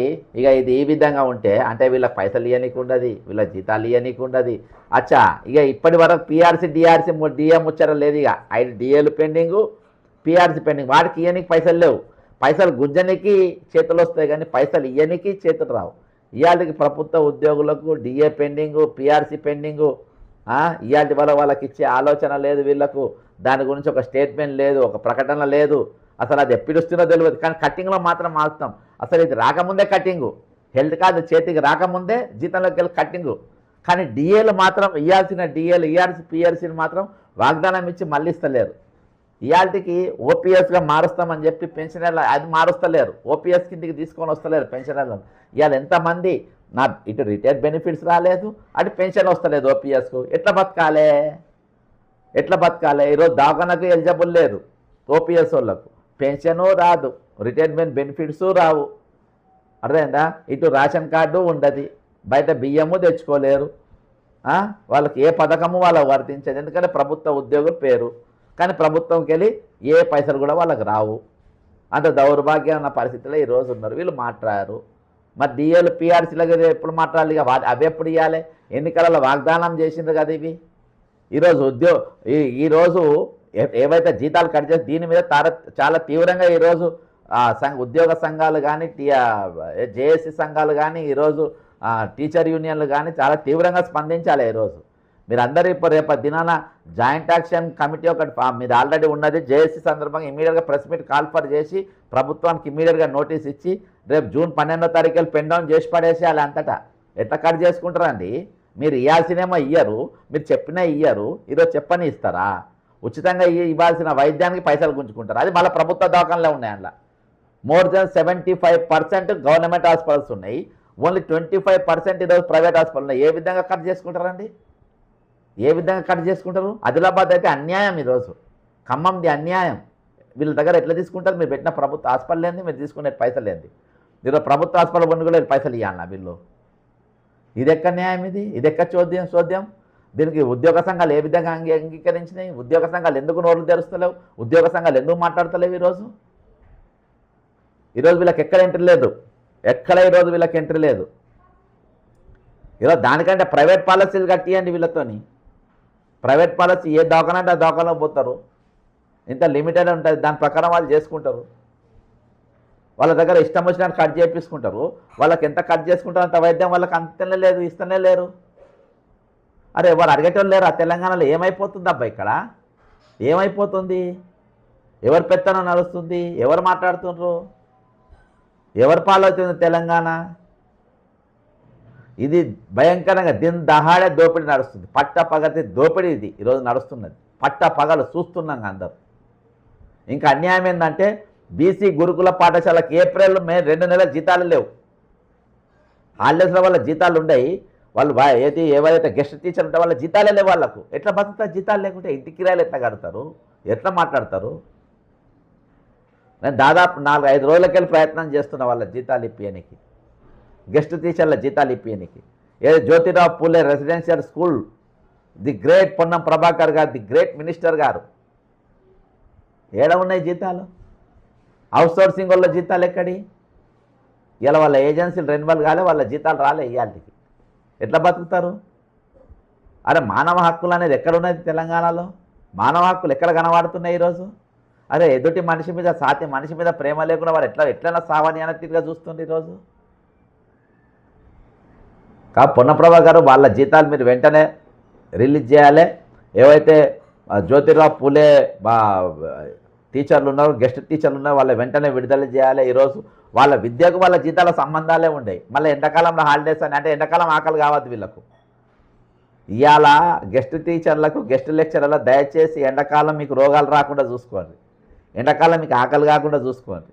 ఇది ఈ విధంగా ఉంటే అంటే వీళ్ళకి పైసలు ఇవ్వనీకి ఉండదు, వీళ్ళ జీతాలు ఇవ్వనీకి ఉండదు. అచ్చా, ఇప్పటి వరకు పీఆర్సీ డిఆర్సీ డిఎం ముచ్చర లేదు. ఇక 5 డిఏలు పెండింగు, పీఆర్సీ పెండింగ్. వాటికి ఇవ్వనీకి పైసలు లేవు. పైసలు గుంజనికి చేతులు వస్తాయి కానీ పైసలు ఇవ్వనీకి చేతులు రావు. ఇవాళకి ప్రభుత్వ ఉద్యోగులకు డిఏ పెండింగు, పీఆర్సీ పెండింగు. ఇవాళ వల్ల వాళ్ళకి ఇచ్చే ఆలోచన లేదు వీళ్ళకు. దాని గురించి ఒక స్టేట్మెంట్ లేదు, ఒక ప్రకటన లేదు. అసలు అది ఎప్పుడు వస్తుందో తెలియదు. కానీ కట్టింగ్లో మాత్రం మారుస్తాం. అసలు ఇది రాకముందే కట్టింగు, హెల్త్ కార్డు చేతికి రాకముందే జీతంలోకి వెళ్ళి కట్టింగు. కానీ డిఏలు మాత్రం ఇవ్వాల్సిన డిఏలు ఈఆర్సీ పిఆర్సీని మాత్రం వాగ్దానం ఇచ్చి మళ్ళీ ఇస్తలేరు. ఇవాళకి ఓపీఎస్గా మారుస్తామని చెప్పి పెన్షనర్లు అది మారుస్తలేరు, ఓపీఎస్ కిందికి తీసుకొని వస్తలేరు పెన్షనర్లను. ఇవాళ ఎంతమంది నా ఇటు రిటైర్డ్ బెనిఫిట్స్ రాలేదు, అటు పెన్షన్ వస్తలేదు ఓపీఎస్కు. ఎట్లా బతకాలి? ఈరోజు దవాఖానకు ఎలిజిబుల్ లేదు ఓపీఎస్ వాళ్ళకు, పెన్షను రాదు, రిటైర్మెంట్ బెనిఫిట్స్ రావు, అర్థమైందా? ఇటు రేషన్ కార్డు ఉండదు, బయట బియ్యము తెచ్చుకోలేరు, వాళ్ళకి ఏ పథకము వాళ్ళకు వర్తించదు. ఎందుకంటే ప్రభుత్వ ఉద్యోగుల పేరు, కానీ ప్రభుత్వంకి వెళ్ళి ఏ పైసలు కూడా వాళ్ళకి రావు. అంత దౌర్భాగ్యమైన పరిస్థితిలో ఈరోజు ఉన్నారు వీళ్ళు. మాట్లాడారు మరి డిఏలు పిఆర్సీలకు ఎప్పుడు మాట్లాడాలి? ఇక అవి ఎప్పుడు ఇవ్వాలి? ఎన్నికలలో వాగ్దానం చేసింది కదా ఇవి. ఈరోజు ఈరోజు ఏవైతే జీతాలు కట్ చేసి దీని మీద చాలా తీవ్రంగా ఈరోజు ఉద్యోగ సంఘాలు కానీ జేఏసీ సంఘాలు కానీ ఈరోజు టీచర్ యూనియన్లు కానీ చాలా తీవ్రంగా స్పందించాలి. ఈరోజు మీరు అందరూ ఇప్పుడు రేపు దినాన జాయింట్ యాక్షన్ కమిటీ ఒకటి మీద ఆల్రెడీ ఉన్నది. జేఏసీ సందర్భంగా ఇమీడియట్గా ప్రెస్ మీట్ కాల్ఫర్ చేసి ప్రభుత్వానికి ఇమీడియట్గా నోటీస్ ఇచ్చి రేపు జూన్ 12వ తారీఖు పెన్ డౌన్ చేసి పడేసి అలా అంతటా ఎట్లా కట్ చేసుకుంటారండి? మీరు ఇవ్వాల్సినేమో ఇయ్యరు, మీరు చెప్పినా ఇయ్యరు, ఈరోజు చెప్పని ఇస్తారా? ఉచితంగా ఇవ్వాల్సిన వైద్యానికి పైసలు గుంజుకుంటారు. అది మళ్ళీ ప్రభుత్వ దవాఖానలో ఉన్నాయి. అందులో మోర్ దెన్ 75% గవర్నమెంట్ హాస్పిటల్స్ ఉన్నాయి, ఓన్లీ 25% ఈరోజు ప్రైవేట్ హాస్పిటల్ ఉన్నాయి. ఏ విధంగా కట్ చేసుకుంటారండి? ఏ విధంగా కట్ చేసుకుంటారు? ఆదిలాబాద్ అయితే అన్యాయం, ఈరోజు ఖమ్మంది అన్యాయం. వీళ్ళ దగ్గర ఎట్లా తీసుకుంటారు? మీరు పెట్టిన ప్రభుత్వ హాస్పిటల్ ఏంది, మీరు తీసుకునే పైసలు ఏంది? ఈరోజు ప్రభుత్వ హాస్పిటల్ కొన్ని కూడా పైసలు ఇవ్వాలన్నా వీళ్ళు? ఇది ఎక్క న్యాయం? ఇది ఎక్క చోద్యం? దీనికి ఉద్యోగ సంఘాలు ఏ విధంగా అంగీకరించినాయి? ఉద్యోగ సంఘాలు ఎందుకు నోళ్ళు తెరుస్తలేవు? ఉద్యోగ సంఘాలు ఎందుకు మాట్లాడతలేవు? ఈరోజు వీళ్ళకి ఎక్కడ ఎంట్రీ లేదు, ఈరోజు వీళ్ళకి ఎంట్రీ లేదు. ఈరోజు దానికంటే ప్రైవేట్ పాలసీలు కట్టియండి వీళ్ళతోని. ప్రైవేట్ పాలసీ ఏ దవాఖాన అంటే ఆ దవాఖానలో పోతారు, ఇంత లిమిటెడ్ ఉంటుంది, దాని ప్రకారం వాళ్ళు చేసుకుంటారు. వాళ్ళ దగ్గర ఇష్టం వచ్చినట్టు కట్ చేయించుకుంటారు. వాళ్ళకి ఎంత కట్ చేసుకుంటారో అంత వైద్యం వాళ్ళకి అంతనే లేదు, ఇస్తనే లేరు. అరే ఎవరు అడిగేటోళ్ళు లేరు. ఆ తెలంగాణలో ఏమైపోతుంది అబ్బా? ఇక్కడ ఏమైపోతుంది? ఎవరు పెత్తనం నడుస్తుంది? ఎవరు మాట్లాడుతున్నారు? ఎవరు పాలవుతుంది తెలంగాణ? ఇది భయంకరంగా దహాడే దోపిడీ నడుస్తుంది. పగతి దోపిడీ ఇది ఈరోజు నడుస్తున్నది. పగలు చూస్తున్నాం అందరూ. ఇంకా అన్యాయం ఏంటంటే బీసీ గురుకుల పాఠశాలకు ఏప్రిల్ మే 2 నెలల జీతాలు లేవు. హాలిడేస్లో వాళ్ళ జీతాలు ఉన్నాయి. వాళ్ళు ఏవైతే గెస్ట్ టీచర్ ఉంటే వాళ్ళ జీతాలే లేవు వాళ్ళకు. ఎట్లా బతుకుతారు? జీతాలు లేకుంటే ఇంటి కిరాయిలు ఎట్లా కడతారు? ఎట్లా మాట్లాడతారు? నేను దాదాపు 4-5 రోజులకెళ్ళి ప్రయత్నం చేస్తున్నా వాళ్ళ జీతాలు ఇప్పియనికి, గెస్ట్ టీచర్ల జీతాలు ఇప్పియనికి. ఏదో Jyotirao Phule residential school the great Ponnam Prabhakar గారు, ది గ్రేట్ మినిస్టర్ గారు, ఏడ ఉన్నాయి జీతాలు? అవుట్సోర్సింగ్ వాళ్ళ జీతాలు ఎక్కడి? ఇలా వాళ్ళ ఏజెన్సీలు రెన్యువల్ కాలే, వాళ్ళ జీతాలు రాలే ఇవాళకి. ఎట్లా బతుకుతారు? అరే మానవ హక్కులు అనేది ఎక్కడున్నది తెలంగాణలో? మానవ హక్కులు ఎక్కడ కనబడుతున్నాయి ఈరోజు? అరే ఎదుటి మనిషి మీద సాటి మనిషి మీద ప్రేమ లేకుండా వారు ఎట్లైనా సావని అనే తీరుగా చూస్తుంది ఈరోజు. పొన్నప్రభా గారు వాళ్ళ జీతాలు మీరు వెంటనే రిలీజ్ చేయాలి. ఏవైతే జ్యోతిరావు పూలే టీచర్లు ఉన్నారు, గెస్ట్ టీచర్లు ఉన్నారు, వాళ్ళ వెంటనే విడుదల చేయాలి. ఈరోజు వాళ్ళ విద్యకు వాళ్ళ జీతాల సంబంధాలే ఉండేవి. మళ్ళీ ఎండాకాలంలో హాలిడేస్ అని అంటే ఎండాకాలం ఆకలి కావద్దు వీళ్ళకు. ఇవాళ గెస్ట్ టీచర్లకు గెస్ట్ లెక్చరర్లకు దయచేసి ఎండాకాలం మీకు రోగాలు రాకుండా చూసుకోండి, ఎండాకాలం మీకు ఆకలి కాకుండా చూసుకోండి.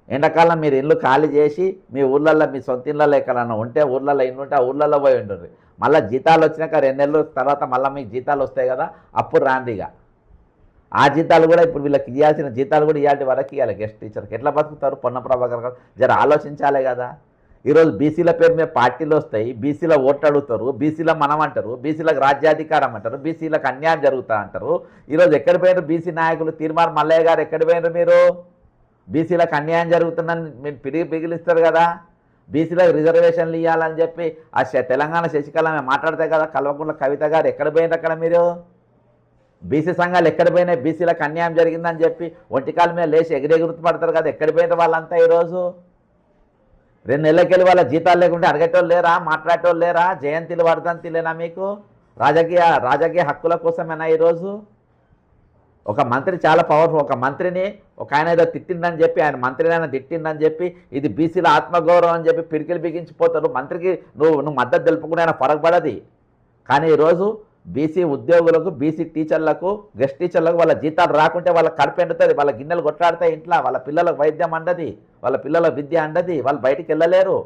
ఎండాకాలం మీరు ఇల్లు ఖాళీ చేసి మీ ఊళ్ళల్లో మీ సొంత ఇళ్ళల్లో ఎక్కడన్నా ఉంటే ఊళ్ళల్లో ఇల్లు ఉంటే ఆ ఊళ్ళల్లో పోయి ఉండండి. మళ్ళీ జీతాలు వచ్చినాక 2 నెలల తర్వాత మళ్ళీ మీకు జీతాలు వస్తాయి కదా, అప్పుడు రాండిగా. ఆ జీతాలు కూడా ఇప్పుడు వీళ్ళకి ఇవ్వాల్సిన జీతాలు కూడా ఇవాళ వరకు ఇవ్వాలి. గెస్ట్ టీచర్కి ఎట్లా బతుకుతారు? పొన్నప్రభాకర్ గారు జర ఆలోచించాలే కదా. ఈరోజు బీసీల పేరు మీద పార్టీలు వస్తాయి, బీసీల ఓట్లు అడుగుతారు, బీసీల మనం అంటారు, బీసీలకు రాజ్యాధికారం అంటారు, బీసీలకు అన్యాయం జరుగుతా అంటారు. ఈరోజు ఎక్కడ పోయినారు బీసీ నాయకులు? తీర్మార్ మల్లయ్య గారు ఎక్కడ పోయినారు? మీరు బీసీలకు అన్యాయం జరుగుతుందని మీరు పిగిలిస్తారు కదా. బీసీలకు రిజర్వేషన్లు ఇవ్వాలని చెప్పి ఆ తెలంగాణ శశికళ మాట్లాడితే కదా. కల్వకుంట్ల కవిత గారు ఎక్కడ పోయినారు? అక్కడ మీరు బీసీ సంఘాలు ఎక్కడ పోయినాయి? బీసీలకు అన్యాయం జరిగిందని చెప్పి ఒంటికాల మీద లేచి ఎగిరెగుర్తుపడతారు కదా. ఎక్కడ పోయినారు వాళ్ళంతా? ఈరోజు 2 నెలలకెళ్ళి వాళ్ళ జీతాలు లేకుంటే అడిగేటోళ్ళు లేరా? మాట్లాడేటోళ్ళు లేరా? జయంతిలు వర్ధంతిలేనా మీకు? రాజకీయ హక్కుల కోసమేనా ఈరోజు? ఒక మంత్రి చాలా పవర్ఫుల్. ఒక మంత్రిని ఒక ఆయన ఏదో తిట్టిందని చెప్పి, ఆయన మంత్రినైనా తిట్టిందని చెప్పి, ఇది బీసీల ఆత్మగౌరవం అని చెప్పి పిరికిలు బిగించిపోతాడు. మంత్రికి నువ్వు మద్దతు తెలుపుకునే ఆయన పడది. కానీ ఈరోజు బీసీ ఉద్యోగులకు, బీసీ టీచర్లకు, గెస్ట్ టీచర్లకు వాళ్ళ జీతాలు రాకుంటే వాళ్ళకి కడుపు ఎండుతుంది, వాళ్ళ గిన్నెలు కొట్లాడతాయి ఇంట్లో, వాళ్ళ పిల్లలకు వైద్యం అందది, వాళ్ళ పిల్లల విద్య అందది, వాళ్ళు బయటికి వెళ్ళలేరు.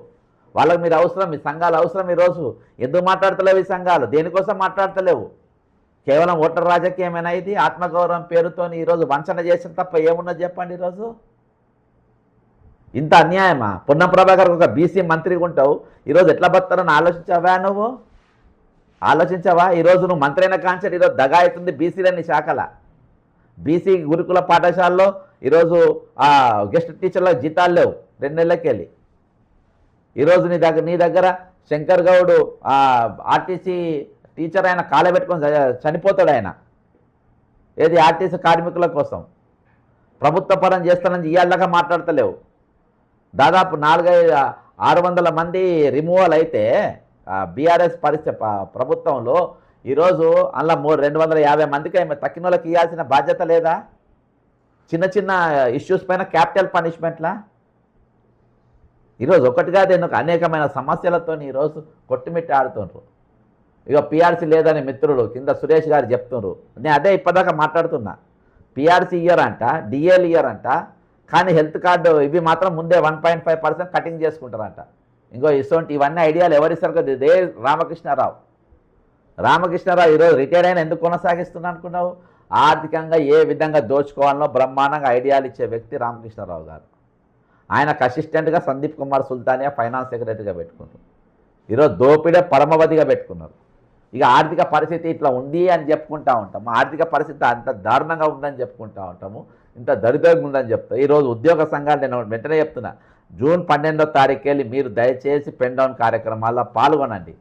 వాళ్ళకి మీరు అవసరం, మీ సంఘాలు అవసరం. ఈరోజు ఎందుకు మాట్లాడతలేవు ఈ సంఘాలు? దేనికోసం మాట్లాడతలేవు? కేవలం ఓటర్ రాజకీయమేనా ఇది? ఆత్మగౌరవం పేరుతో ఈరోజు వంచన చేసిన తప్ప ఏమున్నది చెప్పండి? ఈరోజు ఇంత అన్యాయమా? పొన్నం ప్రభాకర్ ఒక బీసీ మంత్రిగా ఉంటావు, ఈరోజు ఎట్లా బతారని ఆలోచించావా? నువ్వు ఆలోచించావా? ఈరోజు నువ్వు మంత్రి అయిన కాన్సెప్ట్ ఈరోజు దగా అవుతుంది బీసీలని శాఖల. బీసీ గురుకుల పాఠశాలలో ఈరోజు గెస్ట్ టీచర్లకు జీతాలు లేవు 2 నెలలకెళ్ళి. ఈరోజు నీ దగ్గర శంకర్ గౌడ్ ఆర్టీసీ టీచర్ ఆయన కాలబెట్టుకొని చనిపోతాడు. ఆయన ఏది ఆర్టీసీ కార్మికుల కోసం ప్రభుత్వ పరం చేస్తానని ఇవాళగా మాట్లాడతలేవు. దాదాపు 400-600 మంది రిమూవల్ అయితే బీఆర్ఎస్ ప్రభుత్వంలో ఈరోజు అందులో 250 మందికి తక్కిన వాళ్ళకి ఇవ్వాల్సిన బాధ్యత లేదా? చిన్న చిన్న ఇష్యూస్ పైన క్యాపిటల్ పనిష్మెంట్లా? ఈరోజు ఒకటి కాదు ఎందుకు అనేకమైన సమస్యలతో ఈరోజు కొట్టుమిట్టి ఆడుతుండ్రు. ఇక పిఆర్సీ లేదని మిత్రుడు కింద సురేష్ గారు చెప్తున్నారు. నేను అదే ఇప్పటిదాకా మాట్లాడుతున్నా. పిఆర్సీ ఇయర్ అంట, డిఎల్ ఇయర్ అంట, కానీ హెల్త్ కార్డు ఇవి మాత్రం ముందే 1.5% కటింగ్ చేసుకుంటారంట. ఇవన్నీ ఐడియాలు ఎవరిస్తారు కదా? ఇదే రామకృష్ణారావు ఈరోజు రిటైర్ అయిన ఎందుకు కొనసాగిస్తున్నా అనుకున్నావు? ఆర్థికంగా ఏ విధంగా దోచుకోవాలనో బ్రహ్మాండంగా ఐడియాలు ఇచ్చే వ్యక్తి రామకృష్ణారావు గారు. ఆయనకు అసిస్టెంట్గా సందీప్ కుమార్ సుల్తానియా ఫైనాన్స్ సెక్రటరీగా పెట్టుకున్నారు. ఈరోజు దోపిడే పరమవధిగా పెట్టుకున్నారు. ఇక ఆర్థిక పరిస్థితి ఇట్లా ఉంది అని చెప్పుకుంటూ ఉంటాము, ఆర్థిక పరిస్థితి అంత దారుణంగా ఉందని చెప్పుకుంటూ ఉంటాము, ఇంత దరిద్రంగా ఉందని చెప్తాం. ఈరోజు ఉద్యోగ సంఘాలు నేను వెంటనే చెప్తున్నా, జూన్ 12వ తారీఖు వెళ్ళి మీరు దయచేసి పెన్ డౌన్ కార్యక్రమాల్లో పాల్గొనండి.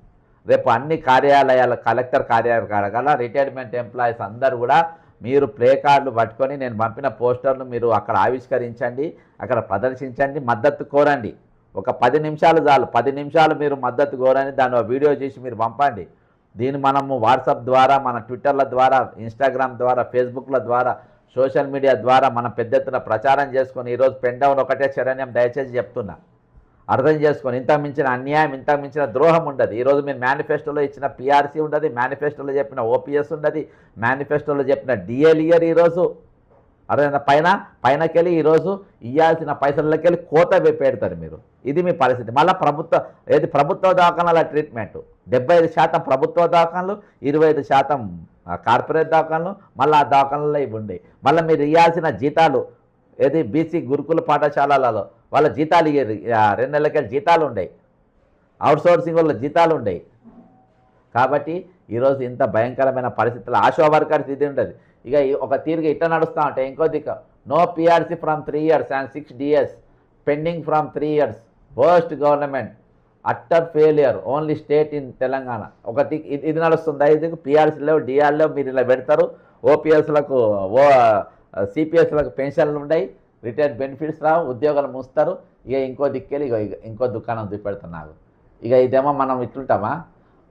రేపు అన్ని కార్యాలయాల కలెక్టర్ కార్యాలయాల రిటైర్మెంట్ ఎంప్లాయీస్ అందరూ కూడా మీరు ప్లే కార్డులు పట్టుకొని నేను పంపిన పోస్టర్లు మీరు అక్కడ ఆవిష్కరించండి, అక్కడ ప్రదర్శించండి, మద్దతు కోరండి. ఒక 10 నిమిషాలు చాలు, 10 నిమిషాలు మీరు మద్దతు కోరని దాన్ని వీడియో చేసి మీరు పంపండి. దీన్ని మనము వాట్సాప్ ద్వారా, మన ట్విట్టర్ల ద్వారా, ఇన్స్టాగ్రామ్ ద్వారా, ఫేస్బుక్ల ద్వారా, సోషల్ మీడియా ద్వారా మనం పెద్ద ఎత్తున ప్రచారం చేసుకొని ఈరోజు పెన్ డౌన్ ఒకటే శరణ్యం దయచేసి చెప్తున్నా, అర్థం చేసుకొని. ఇంతకు మించిన అన్యాయం, ఇంతకు మించిన ద్రోహం ఉండదు. ఈరోజు మీరు మేనిఫెస్టోలో ఇచ్చిన పిఆర్సీ ఉండదు, మేనిఫెస్టోలో చెప్పిన ఓపీఎస్ ఉండదు, మేనిఫెస్టోలో చెప్పిన డిఎల్ ఇయర్ ఈరోజు అర్థమైందా? పైనకెళ్ళి ఈరోజు ఇవ్వాల్సిన పైసలకెళ్ళి కోత పెడతారు మీరు. ఇది మీ పరిస్థితి. మళ్ళీ ప్రభుత్వ దవాఖానాల ట్రీట్మెంట్ 75% ప్రభుత్వ దవాఖానలు, 25% కార్పొరేట్ దవాఖానలు, మళ్ళీ ఆ దవాఖానల్లో ఇవి ఉండేవి. మళ్ళీ మీరు ఇవ్వాల్సిన జీతాలు బీసీ గురుకుల పాఠశాలలో వాళ్ళ జీతాలు 2 నెలలకెళ్ళి జీతాలు ఉండేవి, అవుట్సోర్సింగ్ వాళ్ళ జీతాలు ఉండేవి. కాబట్టి ఈరోజు ఇంత భయంకరమైన పరిస్థితుల్లో ఆశా వర్కర్స్ ఇది ఉండదు. ఇక ఒక తీరుగా ఇట్లా నడుస్తూ ఉంటాయి. ఇంకో దిక్కు no PRC from 3 years and 6 DS pending from 3 years, post government utter failure only state in Telangana. ఒక దిక్కు ఇది నడుస్తుంది. ఇది పిఆర్సీ లేవు, డిఆర్ లేవు, మీరు ఇలా పెడతారు. ఓపీఎస్లకు సిపిఎస్లకు పెన్షన్లు ఉన్నాయి, రిటైర్డ్ బెనిఫిట్స్ రావు, ఉద్యోగాలు మూస్తారు. ఇక ఇంకో దిక్కెళ్ళి ఇంకో దుకాణం చూపెడుతున్నారు. ఇక ఇదేమో మనం ఇట్లుంటామా?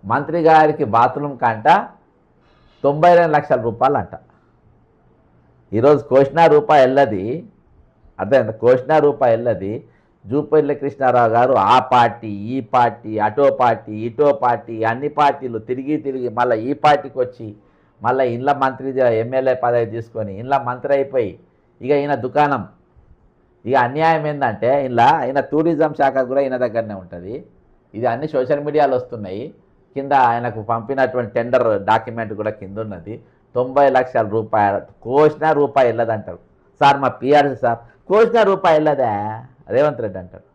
మంత్రి గారికి బాత్రూమ్ కంట 92 లక్షల రూపాయలు అంట. ఈరోజు ₹1 వెళ్ళది, అర్థమైంది? ₹1 వెళ్ళది. జూపల్లి కృష్ణారావు గారు ఆ పార్టీ ఈ పార్టీ, అటో పార్టీ ఇటో పార్టీ, అన్ని పార్టీలు తిరిగి మళ్ళీ ఈ పార్టీకి వచ్చి మళ్ళీ ఇండ్ల మంత్రి ఎమ్మెల్యే పదవి తీసుకొని ఇండ్ల మంత్రి అయిపోయి ఇక ఈయన దుకాణం. ఇక అన్యాయం ఏంటంటే ఈయన టూరిజం శాఖ కూడా ఈయన దగ్గరనే ఉంటుంది. ఇది అన్ని సోషల్ మీడియాలో వస్తున్నాయి. కింద ఆయనకు పంపినటువంటి టెండర్ డాక్యుమెంట్ కూడా కింద ఉన్నది. 90 లక్షల రూపాయలు ₹1 వెళ్ళదంటారు. సార్ మా పిఆర్సీ సార్ ₹1 వెళ్ళదా రేవంత్ రెడ్డి అంటారు.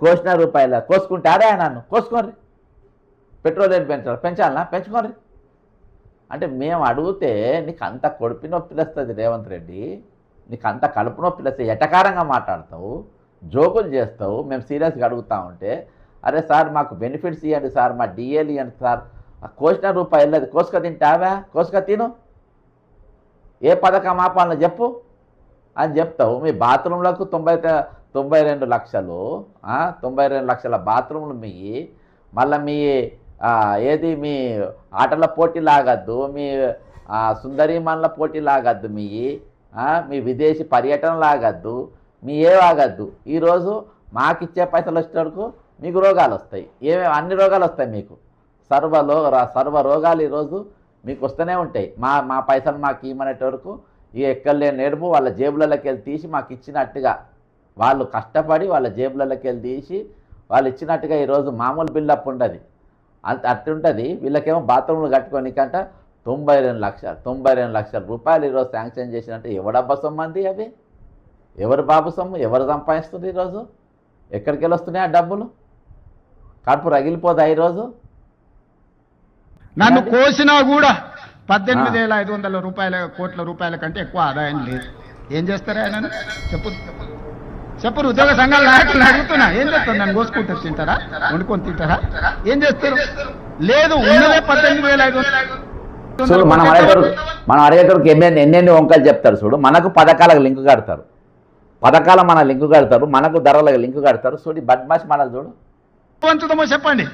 ₹1 కోసుకుంటారా? నన్ను కోసుకోండి, పెట్రోల్ రేట్ పెంచాలనా? పెంచుకోండి అంటే మేము అడిగితే నీకు అంత కొడుపు నొప్పి వస్తుంది రేవంత్ రెడ్డి, నీకు అంత కడుపు నొప్పి వస్తుంది, ఎటకారంగా మాట్లాడతావు, జోకులు చేస్తావు. మేము సీరియస్గా అడుగుతూ ఉంటే అరే సార్ మాకు బెనిఫిట్స్ ఇవ్వండి సార్, మా డిఎల్ ఇవ్వండి సార్. ₹1 వెళ్ళదు, కోసుక తింటావా? కోసుక తిను, ఏ పథకం ఆపాలనో చెప్పు అని చెప్తావు. మీ బాత్రూంలకు 92 లక్షలు, 92 లక్షల బాత్రూంలు మీ మళ్ళీ మీ మీ ఆటల పోటీ లాగద్దు, మీ సుందరీమణుల పోటీ లాగద్దు మీ విదేశీ పర్యటన లాగద్దు మీ ఆగద్దు. ఈరోజు మాకిచ్చే పైసలు వచ్చేటరకు మీకు రోగాలు వస్తాయి. అన్ని రోగాలు వస్తాయి మీకు. సర్వ రోగాలు ఈరోజు మీకు వస్తూనే ఉంటాయి. మా పైసలు మాకు ఇవ్వమనేట వరకు ఈ ఎక్కడలేని నేర్పు వాళ్ళ జేబులలోకి వెళ్ళి తీసి మాకు ఇచ్చినట్టుగా, వాళ్ళు కష్టపడి వాళ్ళ జేబులలోకి వెళ్ళి తీసి వాళ్ళు ఇచ్చినట్టుగా ఈరోజు మామూలు బిల్డప్ ఉండదు. అట్టుంటుంది. వీళ్ళకేమో బాత్రూమ్లు కట్టుకోనికంట 92 లక్షల రూపాయలు ఈరోజు శాంక్షన్ చేసినట్టు ఎవడబ్బా సొమ్ము అంది అవి? ఎవరు బాబు సొమ్ము? ఎవరు సంపాదిస్తుంది ఈరోజు? ఎక్కడికి వెళ్ళి వస్తున్నాయి ఆ డబ్బులు? కడుపు రగిలిపోదా ఈరోజు? నన్ను కోసినా కూడా 18,500 కోట్ల రూపాయల కంటే ఎక్కువ ఆదాయం లేదు. ఏం చేస్తారా ఆయన? చెప్పరు. ఉద్యోగ సంఘాల నాయకులు అడుగుతున్నా, ఏం చేస్తారు? నన్ను కోసుకుంటారు, తింటారా, వండుకొని తింటారా, ఏం చేస్తారు? లేదు, ఉన్నదే 18,500. చూడు, మనం అడిగేటోరికి ఎన్నెన్ని వంకలు చెప్తారు. చూడు, మనకు పథకాలకు లింకు కడతారు, పథకాలు మన లింకు కడతారు, మనకు ధరలకు లింకు కడతారు. చూడు బద్మాష్ మనకు చూడు. వంచుదామో చెప్పండి,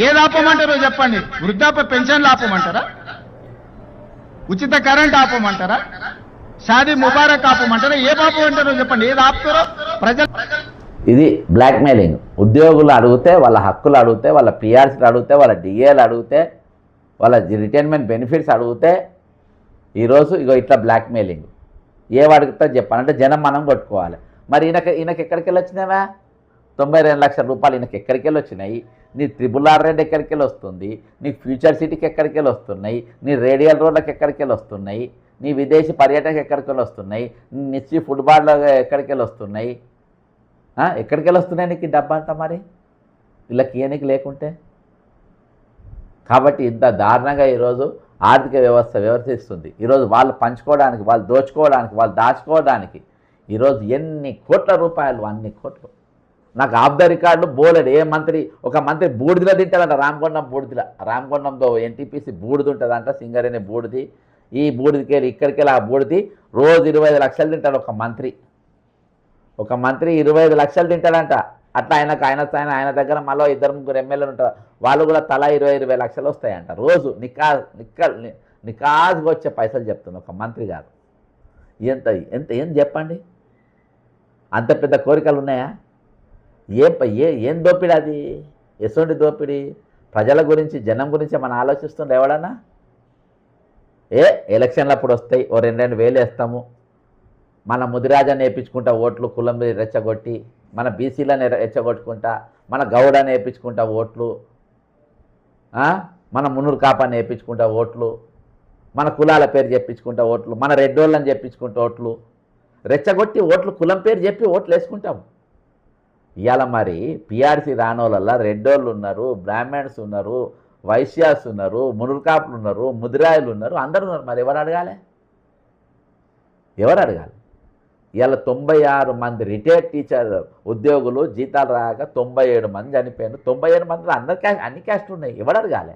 ఏది ఆపమంటారో చెప్పండి. వృద్ధాప్య పెన్షన్లు ఆపమంటారా? ఉచిత కరెంట్ ఆపమంటారా? షాదీ ముబారక్ ఆపమంటారా? ఏ ఆపమంటారో చెప్పండి, ఏది ఆపుతారో ప్రజలు. ఇది బ్లాక్మెయిలింగ్. ఉద్యోగులు అడిగితే, వాళ్ళ హక్కులు అడిగితే, వాళ్ళ పిఆర్సీలు అడిగితే, వాళ్ళ డిఏలు అడిగితే, వాళ్ళ రిటైర్మెంట్ బెనిఫిట్స్ అడిగితే ఈరోజు ఇట్లా బ్లాక్మెయిలింగ్. అడుగుతా చెప్పాలంటే జనం మనం కొట్టుకోవాలి. మరి ఈయనకి ఎక్కడికి వెళ్ళి వచ్చినావా? 92 లక్షల రూపాయలు ఈయనకి ఎక్కడికి వెళ్ళి వచ్చినాయి? నీ RRR రెడ్ ఎక్కడికి వెళ్ళి వస్తుంది? నీ ఫ్యూచర్ సిటీకి ఎక్కడికి వెళ్ళి వస్తున్నాయి? నీ రేడియల్ రోడ్లకు ఎక్కడికి వెళ్ళి వస్తున్నాయి? నీ విదేశీ పర్యటనకు ఎక్కడికి వెళ్ళి వస్తున్నాయి? నీ నిశ్చి ఫుట్బాల్లో ఎక్కడికి వెళ్ళి వస్తున్నాయి? ఎక్కడికి వెళ్ళి వస్తున్నాయి నీకు డబ్బా అంతా? మరి వీళ్ళకి ఇయనికి లేకుంటే. కాబట్టి ఇంత దారుణంగా ఈరోజు ఆర్థిక వ్యవస్థిస్తుంది. ఈరోజు వాళ్ళు పంచుకోవడానికి, వాళ్ళు దోచుకోవడానికి, వాళ్ళు దాచుకోవడానికి ఈరోజు ఎన్ని కోట్ల రూపాయలు, అన్ని కోట్లు. నాకు ఆఫ్ ద రికార్డులు బోలెడు. ఒక మంత్రి బూడిదిలో తింటాడంట, రామకొండంతో NTPC బూడిది ఉంటుందంట, సింగరేణి బూడిది. ఈ బూడిదికి వెళ్ళి ఇక్కడికి వెళ్ళి ఆ బూడిది రోజు 25 లక్షలు తింటాడు ఒక మంత్రి. 25 లక్షలు తింటాడంట. అట్లా ఆయన దగ్గర మళ్ళీ 2-3 ఎమ్మెల్యేలు ఉంటారు, వాళ్ళు కూడా తలా 20 లక్షలు వస్తాయంట రోజు. నికాజ్గా వచ్చే పైసలు చెప్తున్నా ఒక మంత్రి గారు. ఏం చెప్పండి? అంత పెద్ద కోరికలు ఉన్నాయా? ఏం దోపిడీ అది? ఎటువంటి దోపిడీ? ప్రజల గురించి, జనం గురించి మనం ఆలోచిస్తుండే ఎవడన్నా? ఎలక్షన్లు అప్పుడు వస్తాయి, ఓ 2 వేలు వేస్తాము, మన ముదిరాజాన్ని వేయించుకుంటా ఓట్లు, కులం రెచ్చగొట్టి, మన బీసీలను రెచ్చగొట్టుకుంటా, మన గౌడని వేయించుకుంటా ఓట్లు, మన మున్నూరు కాపాన్ని వేయించుకుంటా ఓట్లు, మన కులాల పేరు చెప్పించుకుంటా ఓట్లు, మన రెడ్డోళ్ళని చెప్పించుకుంటా ఓట్లు, రెచ్చగొట్టి ఓట్లు కులం పేరు చెప్పి ఓట్లు వేసుకుంటాం. ఇవాళ మరి పిఆర్సీ రానోళ్ళ రెడ్డోళ్ళు ఉన్నారు, బ్రాహ్మణ్స్ ఉన్నారు, వైశ్యాస్ ఉన్నారు, మున్నూరు కాపులు ఉన్నారు, ముదిరాయలు ఉన్నారు, అందరూ ఉన్నారు. మరి ఎవరు అడగాలి? ఇవాళ 96 మంది రిటైర్డ్ టీచర్ ఉద్యోగులు జీతాలు రాక 97 మంది చనిపోయారు. 97 మందిలో అన్ని క్యాస్ట్లు ఉన్నాయి, ఎవరు అడగాలి?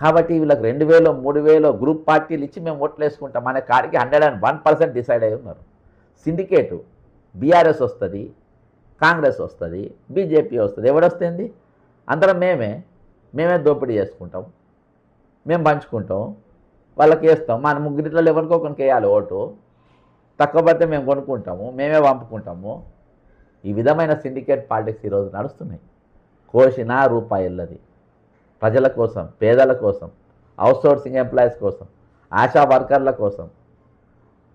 కాబట్టి వీళ్ళకి 2000, 3000 గ్రూప్ పార్టీలు ఇచ్చి మేము ఓట్లు వేసుకుంటాం అనే కాడికి 101% డిసైడ్ అయి ఉన్నారు. సిండికేటు బీఆర్ఎస్ వస్తుంది, కాంగ్రెస్ వస్తుంది, బీజేపీ వస్తుంది. ఎవడొస్తుంది? అందరం మేమే దోపిడీ చేసుకుంటాం, మేము పంచుకుంటాం, వాళ్ళకి వేస్తాం. మన ముగ్గురిట్లో ఎవరికో కొనికి వేయాలి ఓటు, తక్కువ పడితే మేము కొనుక్కుంటాము, మేమే పంపుకుంటాము. ఈ విధమైన సిండికేట్ పాలిటిక్స్ ఈరోజు నడుస్తున్నాయి. కోసిన రూపాయలది ప్రజల కోసం, పేదల కోసం, అవుట్సోర్సింగ్ ఎంప్లాయీస్ కోసం, ఆశా వర్కర్ల కోసం,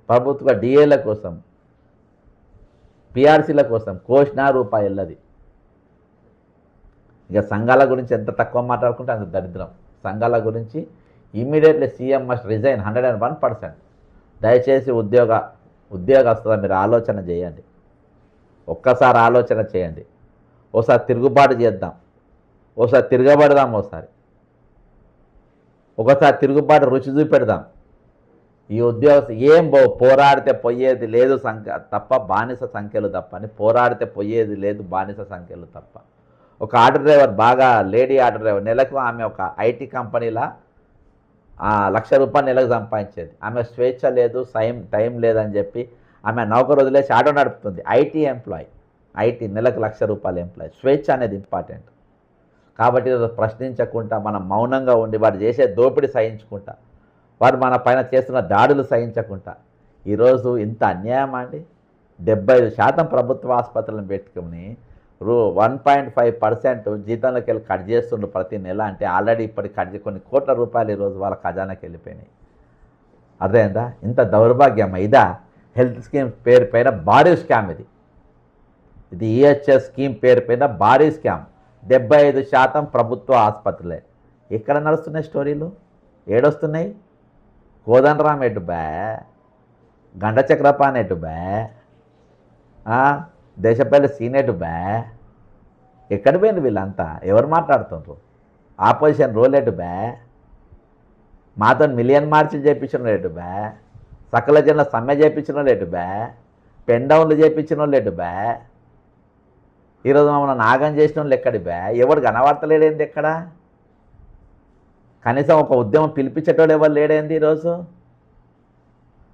ప్రభుత్వ డిఏల కోసం, పిఆర్సీల కోసం కోసిన రూపాయలది. ఇక సంఘాల గురించి ఎంత తక్కువ మాట్లాడుకుంటే అంత దరిద్రం. సంఘాల గురించి ఇమ్మీడియట్లీ సీఎం మస్ట్ రిజైన్ 101%. దయచేసి ఉద్యోగస్తుల మీరు ఆలోచన చేయండి, ఒక్కసారి ఆలోచన చేయండి. ఓసారి తిరుగుబాటు చేద్దాం, ఓసారి తిరగబడదాం, ఒకసారి తిరుగుబాటు రుచి చూపెడదాం. ఈ ఉద్యోగస్తులు పోరాడితే పోయేది లేదు తప్ప బానిస సంఖ్యలు తప్ప అని, పోరాడితే పోయేది లేదు బానిస సంఖ్యలు తప్ప. ఒక ఆటో డ్రైవర్, బాగా లేడీ ఆటో డ్రైవర్, నెలకు ఆమె ఒక ఐటీ కంపెనీలా ₹1,00,000 నెలకు సంపాదించేది. ఆమె స్వేచ్ఛ లేదు, టైం లేదని చెప్పి ఆమె నౌకరు వదిలేసి ఆటో నడుపుతుంది. ఐటీ ఎంప్లాయీ, నెలకు ₹1,00,000 ఎంప్లాయీ. స్వేచ్ఛ అనేది ఇంపార్టెంట్. కాబట్టి ఈరోజు ప్రశ్నించకుండా మనం మౌనంగా ఉండి వాడు చేసే దోపిడీ సహించుకుంటా, వారు మన పైన చేస్తున్న దాడులు సహించకుండా ఈరోజు ఇంత అన్యాయం అండి. 75% ప్రభుత్వ ఆసుపత్రులను పెట్టుకుని 1.5% జీతంలోకి వెళ్ళి కట్ చేస్తుండ్రు ప్రతి నెల. అంటే ఆల్రెడీ ఇప్పటికి కట్ కొన్ని కోట్ల రూపాయలు ఈరోజు వాళ్ళ ఖజానాకి వెళ్ళిపోయినాయి. అర్థమైందా? ఇంత దౌర్భాగ్యం ఇదా? హెల్త్ స్కీమ్ పేరు పైన భారీ స్కామ్ ఇది ఈహెచ్ఎస్ స్కీమ్ పేరు పైన భారీ స్కామ్. 75% ప్రభుత్వ ఆసుపత్రులే. ఎక్కడ నడుస్తున్నాయి స్టోరీలు? ఏడొస్తున్నాయి? కోదండరామ్ ఎటు బా, గంట చక్రపాణి ఎటు బా, దేశపల్లి సీనెటు బా, ఎక్కడ పోయింది వీళ్ళంతా? ఎవరు మాట్లాడుతుండ్రు? ఆపోజిషన్ రోల్ ఎటు బా, మాతో మిలియన్ మార్చిలు చేయించిన వాళ్ళు ఎటు బా, సకల జనుల సమ్మె చేయించిన వాళ్ళు ఎటు బా, పెన్ డౌన్లు చేయించిన వాళ్ళు ఎటు బా, ఈరోజు మమ్మల్ని నాగం చేసిన వాళ్ళు ఎక్కడి బా? ఎవడు కనబడతలేడేంది? ఎక్కడ కనీసం ఒక ఉద్యమం పిలిపించేటోడు ఎవరు లేడేంది? ఈరోజు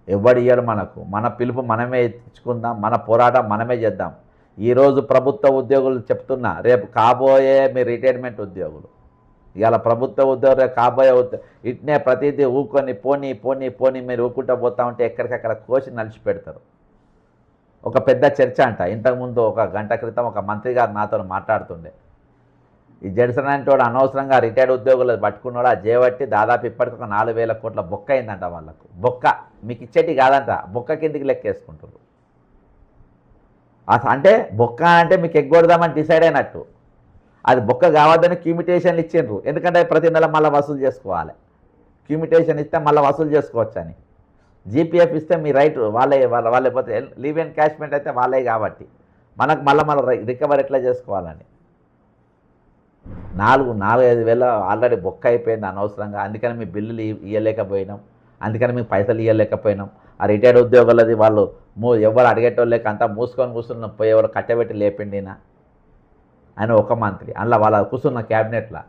ఎవడు ఇయ్యాడు మనకు? మన పిలుపు మనమే ఇచ్చుకుందాం, మన పోరాటం మనమే చేద్దాం. ఈరోజు ప్రభుత్వ ఉద్యోగులు చెప్తున్నా, రేపు కాబోయే మీ రిటైర్మెంట్ ఉద్యోగులు, ఇవాళ ప్రభుత్వ ఉద్యోగులు రేపు కాబోయే ఇట్నే ప్రతిదీ ఊకొని పోనీ పోనీ పోనీ మీరు ఊకుంటూ పోతా ఉంటే ఎక్కడికక్కడ కోసి నలిచి పెడతారు. ఒక పెద్ద చర్చ అంట. ఇంతకుముందు ఒక గంట క్రితం ఒక మంత్రి గారు నాతో మాట్లాడుతుండే, ఈ జడ్సన్ అంటే వాడు అనవసరంగా రిటైర్డ్ ఉద్యోగులు పట్టుకున్నాడు, ఆ జేవట్టి దాదాపు ఇప్పటికి ఒక 4,000 కోట్ల బొక్క అయిందంట వాళ్ళకు. బొక్క మీకు ఇచ్చేటి కాదంట, బొక్క కిందికి లెక్కేసుకుంటారు. అంటే బొక్క అంటే మీకు ఎగ్గొడదామని డిసైడ్ అయినట్టు. అది బొక్క కావద్దని క్యూమిటేషన్లు ఇచ్చిండ్రు. ఎందుకంటే ప్రతి నెల మళ్ళీ వసూలు చేసుకోవాలి. క్యూమిటేషన్ ఇస్తే మళ్ళీ వసూలు చేసుకోవచ్చు అని. జీపీఎఫ్ ఇస్తే మీ రైట్ వాళ్ళే పోతే, లీవ్ అండ్ క్యాష్మెంట్ అయితే వాళ్ళే కాబట్టి మనకు మళ్ళీ రికవర్ ఎట్లా చేసుకోవాలని 4-5 వేలు ఆల్రెడీ బొక్క అయిపోయింది అనవసరంగా. అందుకని మీ బిల్లులు ఇవ్వలేకపోయినాం, అందుకని మీకు పైసలు ఇవ్వలేకపోయినాం. ఆ రిటైర్డ్ ఉద్యోగులది వాళ్ళు ఎవరు అడిగేటోళ్ళు లేక అంతా మూసుకొని కూర్చున్న పోయేవారు కట్టబెట్టి లేపిండినా ఆయన ఒక మంత్రి. అందులో వాళ్ళ కూర్చున్న క్యాబినెట్లో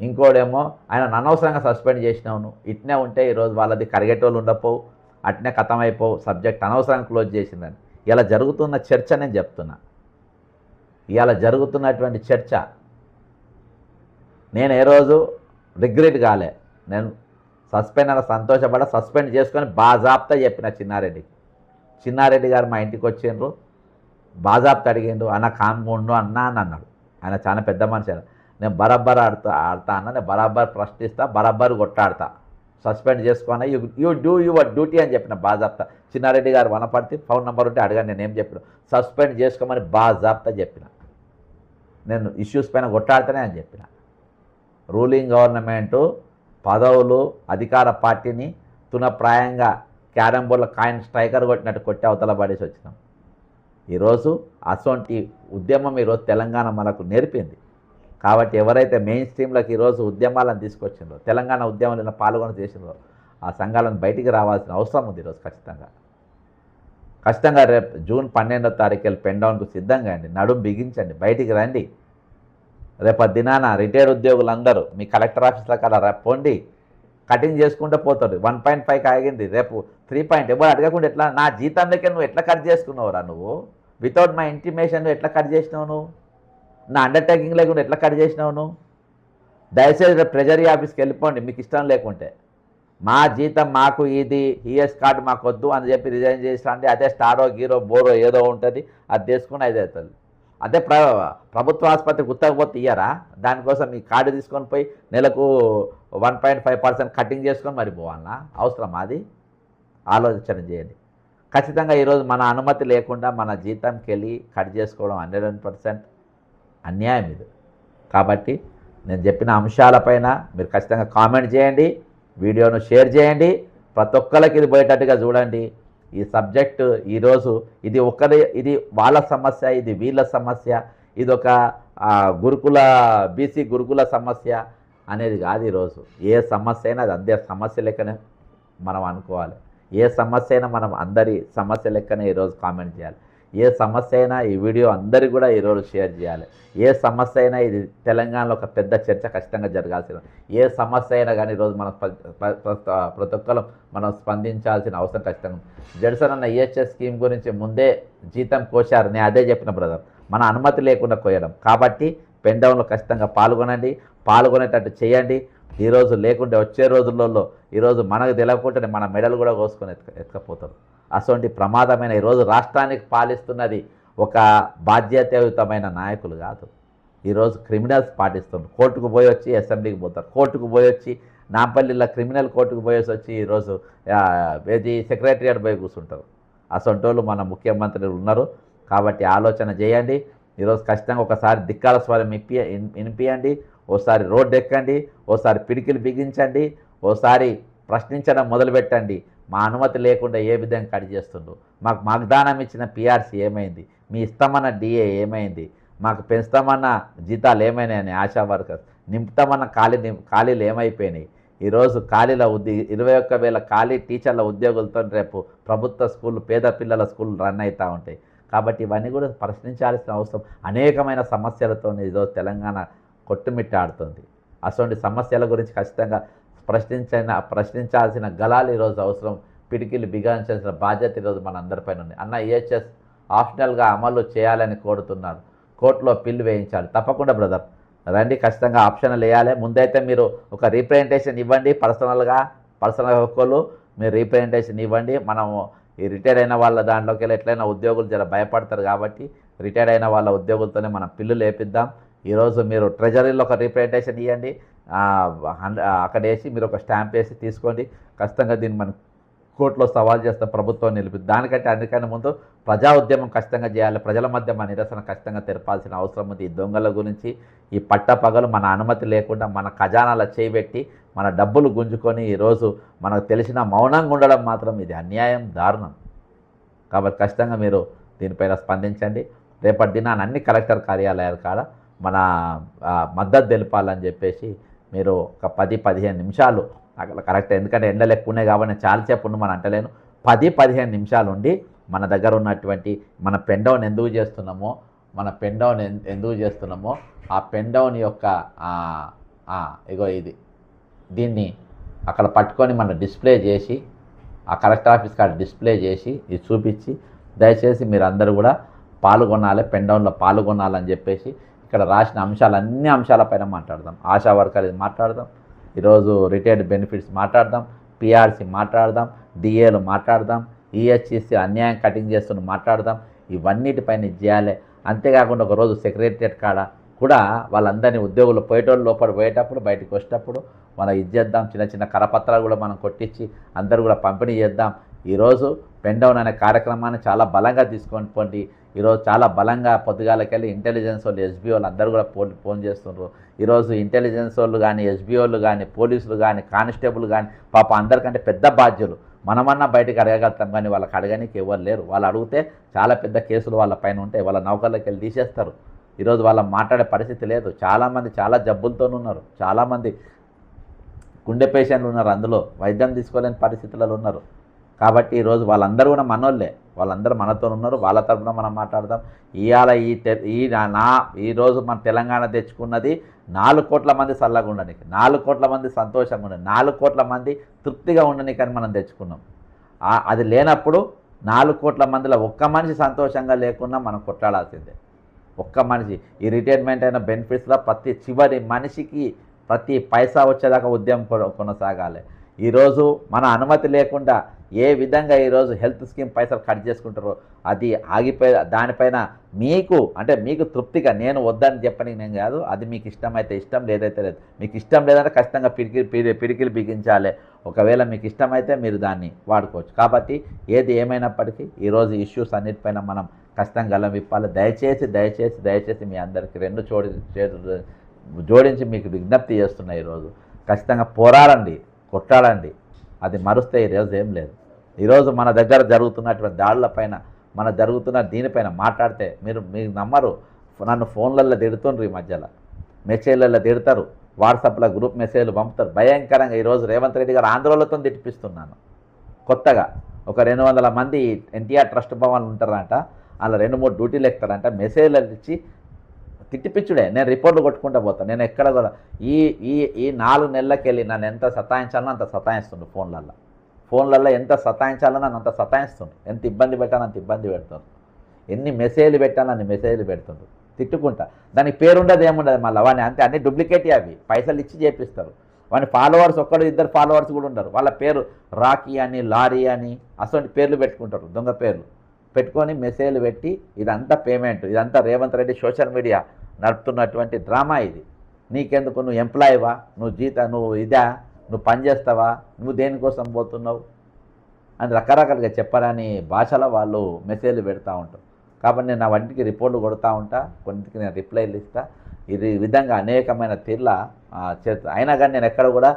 ఇంకోడేమో ఆయన అనవసరంగా సస్పెండ్ చేసినావును. ఇట్నే ఉంటే ఈరోజు వాళ్ళది కరిగేటోళ్ళు ఉండపోవు, అట్నే ఖతమైపోవు, సబ్జెక్ట్ అనవసరంగా క్లోజ్ చేసిందని. ఇలా జరుగుతున్న చర్చ నేను చెప్తున్నా. ఇవాళ జరుగుతున్నటువంటి చర్చ నేను ఏ రోజు రిగ్రెట్ కాలే. నేను సస్పెండ్ అన్న సంతోషపడ, సస్పెండ్ చేసుకొని బాజాబ్తా చెప్పిన చిన్నారెడ్డి గారు మా ఇంటికి వచ్చిండ్రు, బాజాబ్తా అడిగిండు, అన్న కామ్గుండు అన్నా అని అన్నాడు. ఆయన చాలా పెద్ద మనిషి. నేను బరాబర్ ఆడతా అన్న, నేను బరాబర్ ప్రశ్నిస్తా, బరాబర్ కొట్టాడతా, సస్పెండ్ చేసుకొని యూ డూ యువర్ డ్యూటీ అని చెప్పిన బాజాబ్తా. చిన్నారెడ్డి గారు వనపడితే ఫోన్ నెంబర్ ఉంటే అడగండి, నేనేం చెప్పిన సస్పెండ్ చేసుకోమని బాజాబ్తా చెప్పిన. నేను ఇష్యూస్ పైన కొట్టాడితేనే అని చెప్పిన. రూలింగ్ గవర్నమెంటు పదవులు అధికార పార్టీని తునప్రాయంగా క్యారమ్ బోర్డులో కాయిన్ స్ట్రైకర్ కొట్టినట్టు కొట్టి అవతల పడేసి వచ్చినాం. ఈరోజు అసొంటి ఉద్యమం ఈరోజు తెలంగాణ మనకు నేర్పింది. కాబట్టి ఎవరైతే మెయిన్ స్ట్రీమ్లోకి ఈరోజు ఉద్యమాలను తీసుకొచ్చిందో, తెలంగాణ ఉద్యమంలో పాల్గొని చేసిందో, ఆ సంఘాలను బయటికి రావాల్సిన అవసరం ఉంది ఈరోజు. ఖచ్చితంగా రేపు జూన్ 12వ తారీఖు పెన్ డౌన్కు సిద్ధంగా అండి. నడుం బిగించండి, బయటికి రండి. రేపు దినాన రిటైర్డ్ ఉద్యోగులందరూ మీ కలెక్టర్ ఆఫీస్లో కదా రేపు పోండి, కటింగ్ చేసుకుంటూ పోతాడు. 1.5 ఆగింది, రేపు 3 ఎవరు అడగకుండా ఎట్లా? నా జీతంలోకే నువ్వు ఎట్లా కట్ చేసుకున్నావురా? నువ్వు వితౌట్ మై ఇంటిమేషన్ ఎట్లా కట్ చేసినావు? నువ్వు నా అండర్టేకింగ్ లేకుండా ఎట్లా కట్ చేసినావు? నువ్వు దయచేసి రేపు ట్రెజరీ ఆఫీస్కి వెళ్ళిపోండి మీకు ఇష్టం లేకుంటే. మా జీతం మాకు ఇది ఈఎస్ కార్డు మాకు వద్దు అని చెప్పి రిజైన్ చేసినండి. అదే స్టారో గీరో బోరో ఏదో ఉంటుంది, అది తీసుకుని అది అవుతుంది. అదే ప్రభుత్వ ఆసుపత్రికి ఉత్తకపోతే ఇయ్యరా? దానికోసం మీ కార్డు తీసుకొని పోయి నెలకు 1.5% కటింగ్ చేసుకొని మరి పోవాలన్నా? అవసరం? అది ఆలోచన చేయండి. ఖచ్చితంగా ఈరోజు మన అనుమతి లేకుండా మన జీతంకి వెళ్ళి కట్ చేసుకోవడం 100% అన్యాయం ఇది. కాబట్టి నేను చెప్పిన అంశాలపైన మీరు ఖచ్చితంగా కామెంట్ చేయండి, వీడియోను షేర్ చేయండి, ప్రతి ఒక్కరికి ఇది పోయేటట్టుగా చూడండి. ఈ సబ్జెక్టు ఈరోజు ఇది వాళ్ళ సమస్య, ఇది వీళ్ళ సమస్య, ఇది ఒక గురుకుల బీసీ గురుకుల సమస్య అనేది కాదు. ఈరోజు ఏ సమస్య అయినా అది అందరి సమస్య లెక్కనే మనం అనుకోవాలి. ఏ సమస్య అయినా మనం అందరి సమస్య లెక్కనే ఈరోజు కామెంట్ చేయాలి. ఏ సమస్య అయినా ఈ వీడియో అందరికీ కూడా ఈరోజు షేర్ చేయాలి. ఏ సమస్య అయినా ఇది తెలంగాణలో ఒక పెద్ద చర్చ ఖచ్చితంగా జరగాల్సిన, ఏ సమస్య అయినా కానీ ఈరోజు మనం ప్రతి ఒక్కరు మనం స్పందించాల్సిన అవసరం ఖచ్చితంగా. జడ్సన్ అన్న ఈహెచ్ఎస్ స్కీమ్ గురించి ముందే జీతం కోశారు, నేను అదే చెప్పిన బ్రదర్, మన అనుమతి లేకుండా కోయడం. కాబట్టి పెన్ డౌన్లో ఖచ్చితంగా పాల్గొనేటట్టు చేయండి. ఈరోజు లేకుంటే వచ్చే రోజులలో ఈరోజు మనకు తెలియకుండానే మన మెడలు కూడా కోసుకొని ఎత్తుకపోతారు. అటువంటి ప్రమాదమైన ఈరోజు రాష్ట్రానికి పాలిస్తున్నది ఒక బాధ్యతాయుతమైన నాయకులు కాదు. ఈరోజు క్రిమినల్స్ పాటిస్తున్నారు. కోర్టుకు పోయి వచ్చి అసెంబ్లీకి పోతారు, కోర్టుకు పోయి వచ్చి నాంపల్లిలో క్రిమినల్ కోర్టుకు పోయేసి వచ్చి ఈరోజు సెక్రటరియట్ పోయి కూర్చుంటారు. అసొంటోళ్ళు మన ముఖ్యమంత్రులు ఉన్నారు. కాబట్టి ఆలోచన చేయండి. ఈరోజు ఖచ్చితంగా ఒకసారి ధిక్కార స్వరం వినిపియండి, ఓసారి రోడ్డు ఎక్కండి, ఓసారి పిడికిలు బిగించండి, ఓసారి ప్రశ్నించడం మొదలుపెట్టండి. మా అనుమతి లేకుండా ఏ విధంగా కట్ చేస్తుండ్రు, మాకు వాగ్దానం ఇచ్చిన పిఆర్సీ ఏమైంది, మీ ఇస్తామన్న డిఏ ఏమైంది, మాకు పెంచుతామన్న జీతాలు ఏమైనాయని ఆశా వర్కర్స్ నింపుతామన్న ఖాళీలు ఏమైపోయినాయి. ఈరోజు ఖాళీల 21,000 ఖాళీ టీచర్ల ఉద్యోగులతో రేపు ప్రభుత్వ స్కూళ్ళు, పేద పిల్లల స్కూళ్ళు రన్ అవుతూ ఉంటాయి. కాబట్టి ఇవన్నీ కూడా ప్రశ్నించాల్సిన అవసరం, అనేకమైన సమస్యలతో ఈరోజు తెలంగాణ కొట్టుమిట్టాడుతుంది. అటువంటి సమస్యల గురించి ఖచ్చితంగా ప్రశ్నించాల్సిన గలాలు ఈరోజు అవసరం, పిడికిలు బిగించాల్సిన బాధ్యత ఈరోజు మన అందరిపైన ఉంది. అన్న ఈహెచ్ఎస్ ఆప్షనల్గా అమలు చేయాలని కోరుతున్నారు, కోర్టులో పిల్లు వేయించాలి. తప్పకుండా బ్రదర్ రండి, ఖచ్చితంగా ఆప్షనల్ వేయాలి. ముందైతే మీరు ఒక రీప్రజెంటేషన్ ఇవ్వండి, పర్సనల్ హక్కులు మీరు రీప్రజెంటేషన్ ఇవ్వండి. మనము ఈ రిటైర్డ్ అయిన వాళ్ళ దాంట్లోకి వెళ్ళి ఎట్లయినా ఉద్యోగులు జర భయపడతారు కాబట్టి రిటైర్డ్ అయిన వాళ్ళ ఉద్యోగులతోనే మనం పిల్లులు వేపిద్దాం. ఈరోజు మీరు ట్రెజరీలో ఒక రీప్రజెంటేషన్ ఇవ్వండి, అక్కడ వేసి మీరు ఒక స్టాంప్ వేసి తీసుకోండి. ఖచ్చితంగా దీన్ని మనం కోర్టులో సవాల్ చేస్తాం, ప్రభుత్వం నిలిపి. దానికంటే అందుకని ముందు ప్రజా ఉద్యమం ఖచ్చితంగా చేయాలి. ప్రజల మధ్య మన నిరసన ఖచ్చితంగా తెరపాల్సిన అవసరం ఉంది. ఈ దొంగల గురించి, ఈ పట్టపగలు మన అనుమతి లేకుండా మన ఖజానాల చేయబెట్టి మన డబ్బులు గుంజుకొని ఈరోజు మనకు తెలిసిన మౌనంగా ఉండడం మాత్రం ఇది అన్యాయం, దారుణం. కాబట్టి ఖచ్చితంగా మీరు దీనిపైన స్పందించండి. రేపటి దినాన్ని అన్ని కలెక్టర్ కార్యాలయాల కాడ మన మద్దతు తెలపాలని చెప్పేసి మీరు ఒక 10-15 నిమిషాలు అక్కడ కరెక్ట్, ఎందుకంటే ఎండలు ఎక్కువ ఉన్నాయి కాబట్టి నేను చాలాసేపు ఉండి మనం అంటలేను. 10-15 నిమిషాలు ఉండి మన దగ్గర ఉన్నటువంటి మన పెన్ డౌన్ ఎందుకు చేస్తున్నామో ఆ పెన్ డౌన్ యొక్క ఇగో దీన్ని అక్కడ పట్టుకొని మనం డిస్ప్లే చేసి ఆ కలెక్టర్ ఆఫీస్ కాడ డిస్ప్లే చేసి ఇది చూపించి దయచేసి మీరు అందరూ కూడా పాల్గొనాలి, పెన్ డౌన్లో పాల్గొనాలని చెప్పేసి ఇక్కడ రాసిన అన్ని అంశాలపైన మాట్లాడదాం. ఆశా వర్కర్ మాట్లాడదాం, ఈరోజు రిటైర్డ్ బెనిఫిట్స్ మాట్లాడదాం, పిఆర్సీ మాట్లాడదాం, డిఏలు మాట్లాడదాం, ఈహెచ్ఎస్సీ అన్యాయం కటింగ్ చేస్తున్న మాట్లాడదాం. ఇవన్నిటిపైన చేయాలి. అంతేకాకుండా ఒకరోజు సెక్రటరియట్ కాడ కూడా వాళ్ళందరినీ ఉద్యోగులు పోయేటోళ్ళు లోపల పోయేటప్పుడు బయటకు వచ్చేటప్పుడు మనం చేద్దాం. చిన్న చిన్న కరపత్రాలు కూడా మనం కొట్టించి అందరూ కూడా పంపిణీ చేద్దాం. ఈరోజు పెన్ డౌన్ అనే కార్యక్రమాన్ని చాలా బలంగా తీసుకొని పోండి. ఈరోజు చాలా బలంగా పొద్దుగాలకెళ్ళి ఇంటెలిజెన్స్ వాళ్ళు, ఎస్బీ వాళ్ళు అందరూ కూడా ఫోన్ చేస్తున్నారు. ఈరోజు ఇంటెలిజెన్స్ వాళ్ళు కానీ, ఎస్బీ వాళ్ళు కానీ, పోలీసులు కానీ, కానిస్టేబుల్ కానీ పాప అందరికంటే పెద్ద బాధ్యులు. మనమన్నా బయటకు అడగగలుగుతాం కానీ వాళ్ళకి అడగడానికి ఎవరు లేరు. వాళ్ళు అడిగితే చాలా పెద్ద కేసులు వాళ్ళ పైన ఉంటాయి, వాళ్ళ నౌకర్లోకి వెళ్ళి తీసేస్తారు. ఈరోజు వాళ్ళ మాట్లాడే పరిస్థితి లేదు. చాలామంది చాలా జబ్బులతో ఉన్నారు, చాలామంది గుండె పేషెంట్లు ఉన్నారు, అందులో వైద్యం తీసుకోలేని పరిస్థితులలో ఉన్నారు. కాబట్టి ఈరోజు వాళ్ళందరూ కూడా మనోళ్ళే, వాళ్ళందరూ మనతో ఉన్నారు. వాళ్ళ తరపున మనం మాట్లాడదాం. ఇవాళ ఈరోజు మన తెలంగాణ తెచ్చుకున్నది 4 కోట్ల మంది చల్లగా ఉండడానికి, 4 కోట్ల మంది సంతోషంగా ఉండని, 4 కోట్ల మంది తృప్తిగా ఉండనికని మనం తెచ్చుకున్నాం. అది లేనప్పుడు 4 కోట్ల మందిలో ఒక్క మనిషి సంతోషంగా లేకున్నా మనం కొట్లాడాల్సిందే. ఒక్క మనిషి ఈ రిటైర్మెంట్ అయిన బెనిఫిట్స్లో ప్రతి చివరి మనిషికి ప్రతి పైసా వచ్చేదాకా ఉద్యమం కొనసాగాలి. ఈరోజు మన అనుమతి లేకుండా ఏ విధంగా ఈరోజు హెల్త్ స్కీమ్ పైసలు కట్ చేసుకుంటారో అది ఆగిపోయి దానిపైన మీకు తృప్తిగా, నేను వద్దని చెప్పని నేను కాదు, అది మీకు ఇష్టమైతే ఇష్టం, లేదైతే లేదు. మీకు ఇష్టం లేదంటే ఖచ్చితంగా పిడికిలు బిగించాలి. ఒకవేళ మీకు ఇష్టమైతే మీరు దాన్ని వాడుకోవచ్చు. కాబట్టి ఏది ఏమైనప్పటికీ ఈరోజు ఇష్యూస్ అన్నిటిపైన మనం ఖచ్చితంగా గలం విప్పాలి. దయచేసి మీ అందరికీ 2 చేతులు జోడించి మీకు విజ్ఞప్తి చేస్తున్నా. ఈరోజు ఖచ్చితంగా పోరాడండి, కొట్టాడండి. అది మరుస్తే ఈరోజు ఏం లేదు. ఈరోజు మన దగ్గర జరుగుతున్నటువంటి దాడులపైన, మన జరుగుతున్న దీనిపైన మాట్లాడితే మీరు నమ్మరు. నన్ను ఫోన్లలో తిడుతుండ్రు, ఈ మధ్యలో మెసేజ్లలో తిడతారు, వాట్సాప్లో గ్రూప్ మెసేజ్లు పంపుతారు భయంకరంగా. ఈరోజు రేవంత్ రెడ్డి గారు ఆంధ్రోళతో తిట్టిపిస్తున్నాను. కొత్తగా ఒక 200 మంది ఎన్టీఆర్ ట్రస్ట్ భవన్లు ఉంటారంట, అలా 2-3 డ్యూటీలు ఎక్కుతారంట. మెసేజ్లు ఇచ్చి తిట్టిపిచ్చుడే. నేను రిపోర్ట్లు కొట్టుకుంటూ పోతాను. నేను ఎక్కడ కూడా ఈ 4 నెలలకి వెళ్ళి నన్ను ఎంత సతాయించాలో అంత సతాయిస్తుండ్రు. ఫోన్లలో ఎంత సతాయించాలో నన్ను అంత సతాయిస్తుండ్రు. ఎంత ఇబ్బంది పెట్టాలో అంత ఇబ్బంది పెడుతుండ్రు. ఎన్ని మెసేజ్లు పెట్టాలో అన్ని మెసేజ్లు పెడుతుండ్రు. తిట్టుకుంటా. దానికి పేరుండదు ఏముండదు, మళ్ళీ వాడిని అంతే అన్ని డూప్లికేట్ అవి, పైసలు ఇచ్చి చేపిస్తారు. వాని ఫాలోవర్స్ ఒక్కడు ఇద్దరు ఫాలోవర్స్ కూడా ఉండరు. వాళ్ళ పేరు రాకీ అని, లారీ అని అటువంటి పేర్లు పెట్టుకుంటారు, దొంగ పేర్లు పెట్టుకొని మెసేజ్లు పెట్టి ఇదంతా పేమెంట్, ఇదంతా రేవంత్ రెడ్డి సోషల్ మీడియా నడుపుతున్నటువంటి డ్రామా ఇది. నీకెందుకు, నువ్వు ఎంప్లాయీవా, నువ్వు ఇదా, నువ్వు పని చేస్తావా, నువ్వు దేనికోసం పోతున్నావు అని రకరకాలుగా చెప్పరని భాషలో వాళ్ళు మెసేజ్లు పెడతా ఉంటారు. కాబట్టి నేను నా వంటికి రిపోర్ట్లు కొడుతూ ఉంటా, కొన్నిటికి నేను రిప్లైలు ఇస్తా. ఇది విధంగా అనేకమైన తీర్ల చేస్తా. అయినా కానీ నేను ఎక్కడ కూడా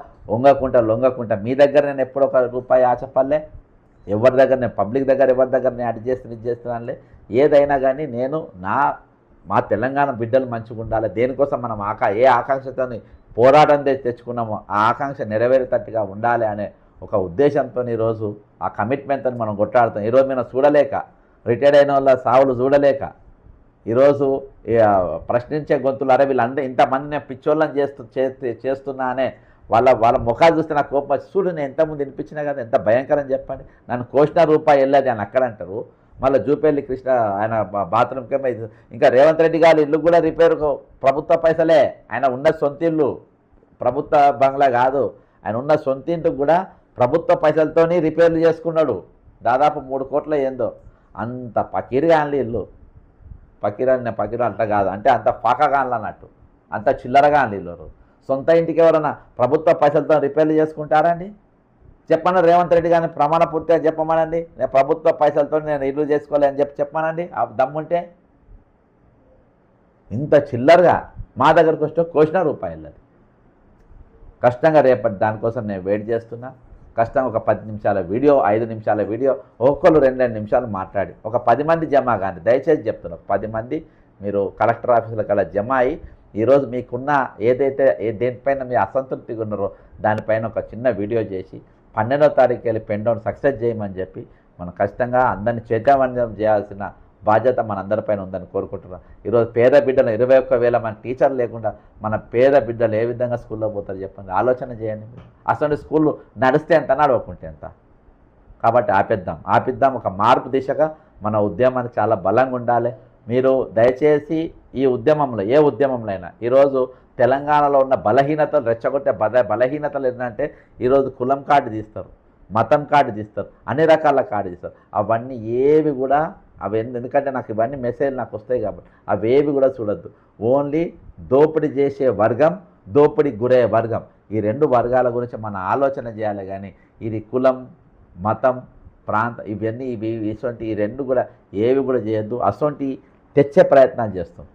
లొంగకుంటా. మీ దగ్గర నేను ఎప్పుడు ₹1 ఆశపడలే, ఎవరి దగ్గర నేను పబ్లిక్ దగ్గర ఎవరి దగ్గర నేను అది చేస్తున్నానులే. ఏదైనా కానీ నేను మా తెలంగాణ బిడ్డలు మంచిగా ఉండాలి, దేనికోసం మనం ఏ ఆకాంక్షతో పోరాటం తెచ్చుకున్నామో ఆ ఆకాంక్ష నెరవేరేటట్టుగా ఉండాలి అనే ఒక ఉద్దేశంతో ఈరోజు ఆ కమిట్మెంట్తో మనం కొట్లాడుతాం. ఈరోజు మనం చూడలేక, రిటైర్డ్ అయిన వాళ్ళ సావులు చూడలేక, ఈరోజు ప్రశ్నించే గొంతులు అరే వీళ్ళందరూ ఇంతమంది నేను పిచ్చోళ్ళని చేస్తున్నా అనే వాళ్ళ ముఖాలు చూస్తే నాకు కోపం వచ్చి, చూడు నేను ఎంతమంది వినిపించినా కదా, ఎంత భయంకరం చెప్పండి. నన్ను ₹1 వెళ్ళేది అని అక్కడ అంటారు. మళ్ళీ జూపల్లి కృష్ణ ఆయన బాత్రూమ్కేమో ఇంకా రేవంత్ రెడ్డి గారి ఇల్లు కూడా రిపేర్ ప్రభుత్వ పైసలే. ఆయన ఉన్న సొంత ఇల్లు ప్రభుత్వ బంగ్లా కాదు, ఆయన ఉన్న సొంత ఇంటికి కూడా ప్రభుత్వ పైసలతోని రిపేర్లు చేసుకున్నాడు. దాదాపు 3 కోట్ల ఏందో. అంత పకీరుగా అనలే ఇల్లు. పకీరు అంట కాదు, అంటే అంత పాకగా అనలు అన్నట్టు, అంత చిల్లరగా అనలే ఇల్లు. సొంత ఇంటికి ఎవరైనా ప్రభుత్వ పైసలతో రిపేర్లు చేసుకుంటారండి? చెప్పండి, రేవంత్ రెడ్డి గారిని ప్రమాణ పూర్తిగా చెప్పమనండి, నేను ప్రభుత్వ పైసలతో నేను ఇల్లు చేసుకోలే అని చెప్పమనండి. ఆ దమ్ముంటే ఇంత చిల్లరగా మా దగ్గరకు వస్తే ₹1 కష్టంగా రేపటి దానికోసం నేను వెయిట్ చేస్తున్నా. కష్టంగా ఒక 10 నిమిషాల వీడియో, 5 నిమిషాల వీడియో, ఒక్కొక్కరు 2 నిమిషాలు మాట్లాడి ఒక 10 మంది జమ కానీ, దయచేసి చెప్తున్నా, 10 మంది మీరు కలెక్టర్ ఆఫీసుల కల్లా జమ అయ్యి ఈరోజు మీకున్న ఏదైతే దేనిపైన మీ అసంతృప్తిగా ఉన్నారో దానిపైన ఒక చిన్న వీడియో చేసి 12వ తారీఖు వెళ్ళి పెన్ డౌన్ సక్సెస్ చేయమని చెప్పి మనం ఖచ్చితంగా అందరినీ చైతన్యం చేయాల్సిన బాధ్యత మనందరిపైన ఉందని కోరుకుంటున్నాం. ఈరోజు పేద బిడ్డలు 21,000 మన టీచర్లు లేకుండా మన పేద బిడ్డలు ఏ విధంగా స్కూల్లో పోతారు చెప్పండి, ఆలోచన చేయండి. అసలు స్కూళ్ళు నడిస్తే ఎంత, నడవకుంటే ఎంత. కాబట్టి ఆపిద్దాం. ఒక మార్పు దిశగా మన ఉద్యమానికి చాలా బలంగా ఉండాలి. మీరు దయచేసి ఈ ఉద్యమంలో, ఏ ఉద్యమంలో అయినా ఈరోజు తెలంగాణలో ఉన్న బలహీనతలు రెచ్చగొట్టే బలహీనతలు ఏంటంటే ఈరోజు కులం కార్డు తీస్తారు, మతం కార్డు తీస్తారు, అన్ని రకాల కార్డు తీస్తారు. అవన్నీ ఏవి కూడా ఎందుకంటే నాకు ఇవన్నీ మెసేజ్ నాకు వస్తాయి కాబట్టి అవేవి కూడా చూడొద్దు. ఓన్లీ దోపిడీ చేసే వర్గం, దోపిడీకి గురయ్యే వర్గం, ఈ 2 వర్గాల గురించి మన ఆలోచన చేయాలి. కానీ ఇది కులం, మతం, ప్రాంతం ఇటువంటి ఈ 2 కూడా ఏవి కూడా చేయొద్దు. అసొంటి తెచ్చే ప్రయత్నాలు చేస్తాం.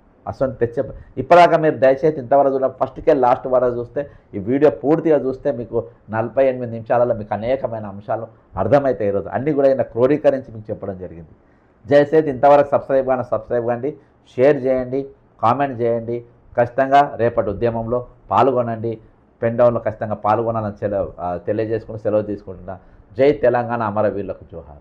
ఇప్పటిదాకా మీరు దయచేసి ఇంతవరకు చూడ, ఫస్ట్కే లాస్ట్ వరకు చూస్తే, ఈ వీడియో పూర్తిగా చూస్తే మీకు 48 నిమిషాలలో మీకు అనేకమైన అంశాలు అర్థమవుతాయి. ఈరోజు అన్నీ కూడా ఆయన క్రోడీకరించి మీకు చెప్పడం జరిగింది. దయచేసి ఇంతవరకు సబ్స్క్రైబ్ కండి, షేర్ చేయండి, కామెంట్ చేయండి. ఖచ్చితంగా రేపటి ఉద్యమంలో పాల్గొనండి. పెన్ డౌన్లో ఖచ్చితంగా పాల్గొనాలని తెలియజేసుకుని సెలవు తీసుకుంటున్నా. జై తెలంగాణ, అమరవీరులకు జోహార్.